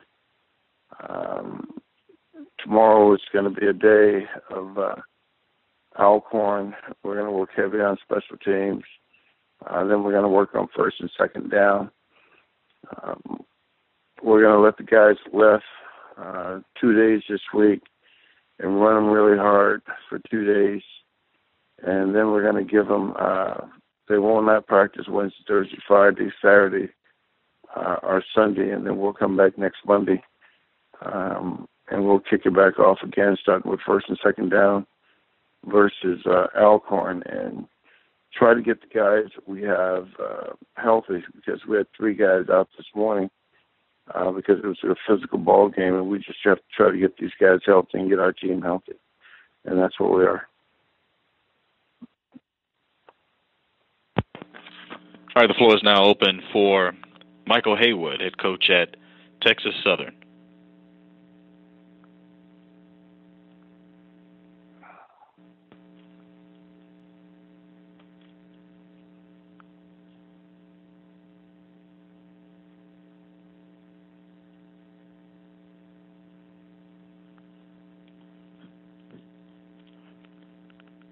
Tomorrow is going to be a day of Alcorn. We're going to work heavy on special teams. Then we're going to work on first and second down. We're going to let the guys lift 2 days this week and run them really hard for 2 days. And then we're going to give them, they will not practice Wednesday, Thursday, Friday, Saturday, or Sunday, and then we'll come back next Monday. And we'll kick it back off again, starting with first and second down versus Alcorn, and try to get the guys that we have healthy, because we had 3 guys out this morning because it was a physical ball game, and we just have to try to get these guys healthy and get our team healthy. And that's what we are. All right, the floor is now open for Michael Haywood, head coach at Texas Southern.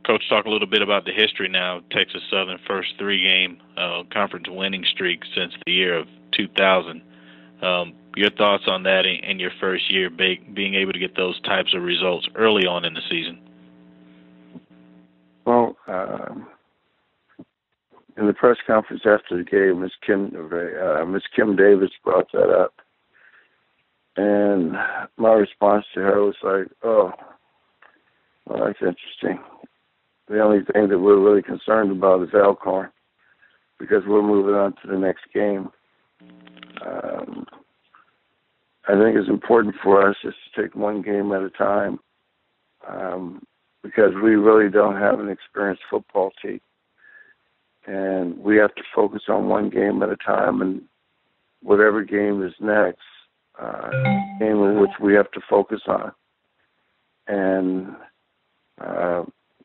Coach, talk a little bit about the history now. Texas Southern first 3-game conference winning streak since the year of 2000. Your thoughts on that in your first year, being able to get those types of results early on in the season? Well, in the press conference after the game, Miss Kim Davis brought that up, and my response to her was like, "Oh, well, that's interesting. The only thing that we're really concerned about is Alcorn, because we're moving on to the next game." I think it's important for us just to take one game at a time. because we really don't have an experienced football team. And we have to focus on one game at a time, and whatever game is next, game in which we have to focus on. And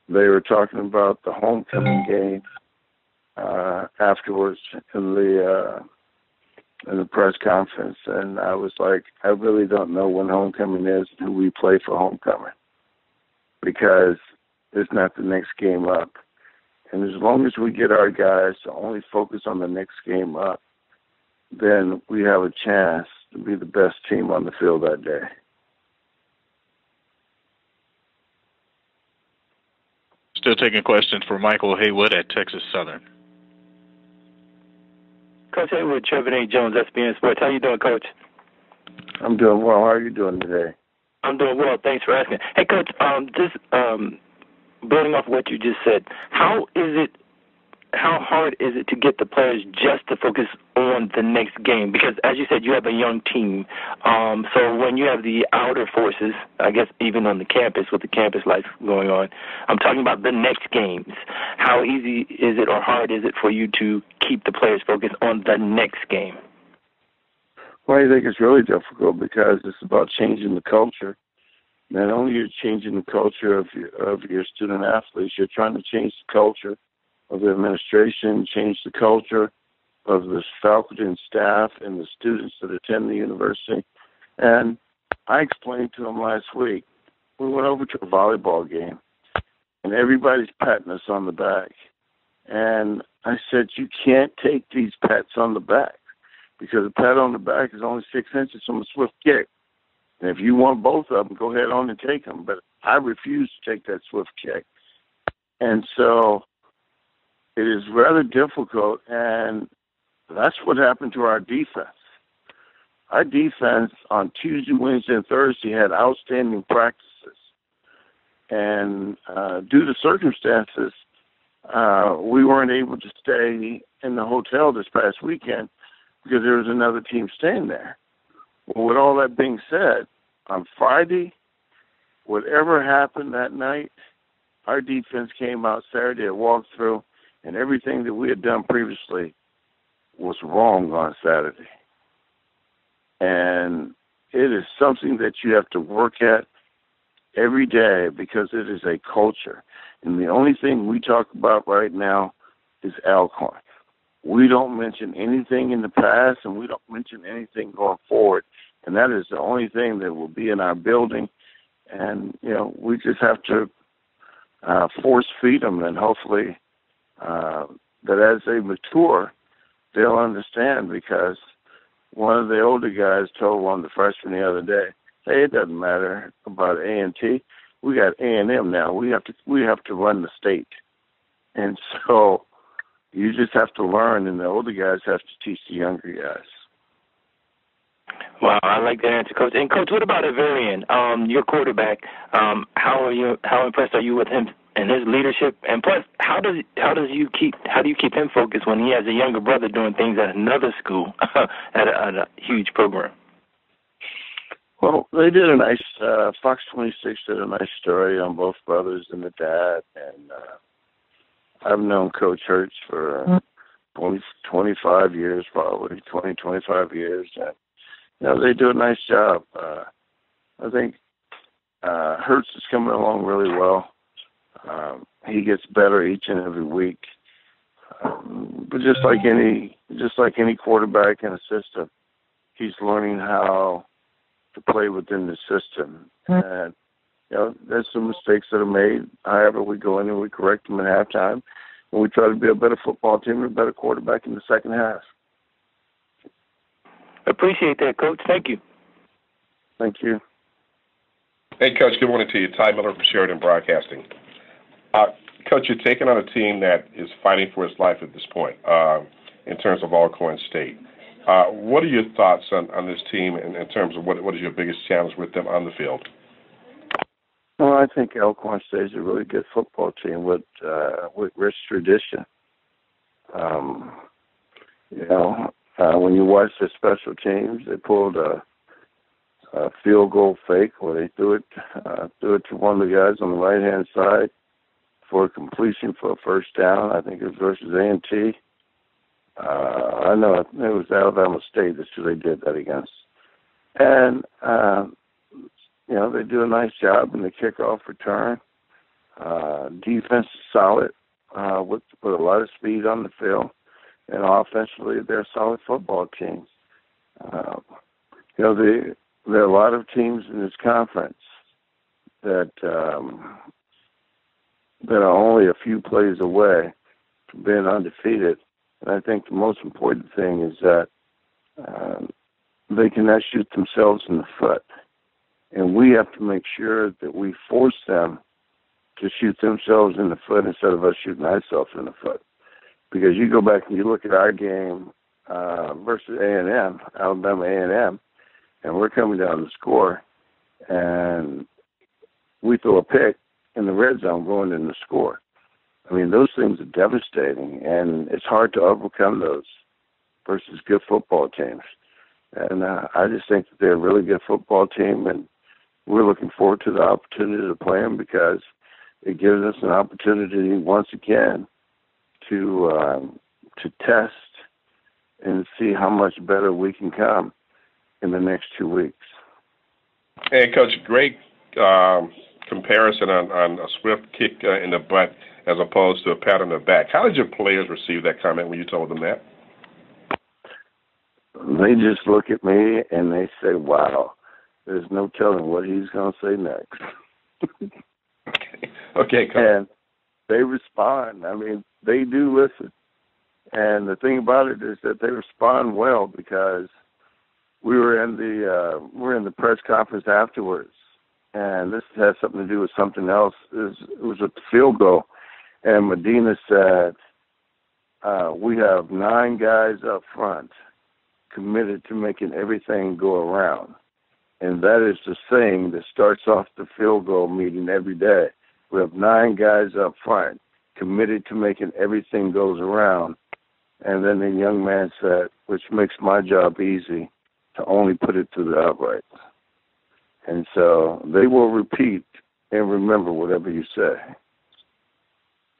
they were talking about the homecoming game afterwards in the press conference, and I was like, I really don't know when homecoming is and who we play for homecoming, because it's not the next game up. And as long as we get our guys to only focus on the next game up, then we have a chance to be the best team on the field that day. Still taking questions for Michael Haywood at Texas Southern. Coach Haywood, Trevor A. Jones, SBN Sports. How you doing, Coach? I'm doing well. How are you doing today? I'm doing well. Thanks for asking. Hey, Coach, just building off what you just said, how hard is it to get the players just to focus on the next game? Because, as you said, you have a young team. So when you have the outer forces, I guess even on the campus with the campus life going on, I'm talking about the next games. How easy is it or hard is it for you to keep the players focused on the next game? Well, I think it's really difficult because it's about changing the culture. Not only are you changing the culture of your student athletes, you're trying to change the culture of the administration, change the culture of the faculty and staff and the students that attend the university. And I explained to them last week, we went over to a volleyball game, and everybody's patting us on the back. And I said, you can't take these pats on the back, because a pat on the back is only 6 inches from a swift kick. And if you want both of them, go ahead on and take them. But I refuse to take that swift kick. And so it is rather difficult, and that's what happened to our defense. Our defense on Tuesday, Wednesday, and Thursday had outstanding practices. And due to circumstances, we weren't able to stay in the hotel this past weekend because there was another team staying there. Well, with all that being said, on Friday, whatever happened that night, our defense came out Saturday at walkthrough, and everything that we had done previously was wrong on Saturday. And it is something that you have to work at every day because it is a culture. And the only thing we talk about right now is Alcorn. We don't mention anything in the past, and we don't mention anything going forward. And that is the only thing that will be in our building. And, you know, we just have to force feed them, and hopefully that as they mature, they'll understand, because one of the older guys told one of the freshmen the other day, hey, it doesn't matter about A&T. We got A&M now. We have to run the state. And so you just have to learn, and the older guys have to teach the younger guys. Wow, I like that answer, Coach. And Coach, what about Averian, your quarterback? How impressed are you with him and his leadership? And plus, how do you keep him focused when he has a younger brother doing things at another school at a huge program? Well, they did a nice. Fox 26 did a nice story on both brothers and the dad, and I've known Coach Hertz for 25 years, probably 25 years. And, you know, they do a nice job. I think Hertz is coming along really well. He gets better each and every week. But just like any quarterback in a system, he's learning how to play within the system. And, you know, there's some mistakes that are made. However, we go in and we correct them at halftime, and we try to be a better football team and a better quarterback in the second half. Appreciate that, Coach. Thank you. Thank you. Hey, Coach, good morning to you. Ty Miller from Sheridan Broadcasting. Coach, you're taking on a team that is fighting for its life at this point in terms of Alcorn State. What are your thoughts on this team in terms of what is your biggest challenge with them on the field? Well, I think Alcorn State is a really good football team with rich tradition. You know, when you watch the special teams, they pulled a field goal fake where they threw it to one of the guys on the right-hand side for completion for a first down. I think it was versus A&T. I know it was Alabama State. That's who they did that against. And, they do a nice job in the kickoff return. Defense is solid with a lot of speed on the field. And offensively, they're a solid football team. There are a lot of teams in this conference that are only a few plays away from being undefeated. And I think the most important thing is that they cannot shoot themselves in the foot. And we have to make sure that we force them to shoot themselves in the foot instead of us shooting ourselves in the foot. Because you go back and you look at our game versus A&M, Alabama A&M, and we're coming down the score, and we throw a pick in the red zone going in the score. I mean, those things are devastating, and it's hard to overcome those versus good football teams. And I just think that they're a really good football team, and we're looking forward to the opportunity to play them because it gives us an opportunity once again to test and see how much better we can come in the next 2 weeks. Hey, Coach, great comparison on a swift kick in the butt as opposed to a pat on the back. How did your players receive that comment when you told them that? They just look at me and they say, wow, there's no telling what he's going to say next. Okay, Coach. And they respond. I mean, they do listen. And the thing about it is that they respond well because we were in the press conference afterwards, and this has something to do with something else. It was a field goal, and Medina said, we have 9 guys up front committed to making everything go around. And that is the saying that starts off the field goal meeting every day. We have 9 guys up front committed to making everything goes around. And then the young man said, which makes my job easy, to only put it to the upright. And so they will repeat and remember whatever you say.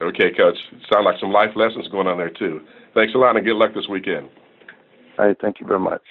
Okay, Coach. Sound like some life lessons going on there, too. Thanks a lot, and good luck this weekend. All right, thank you very much.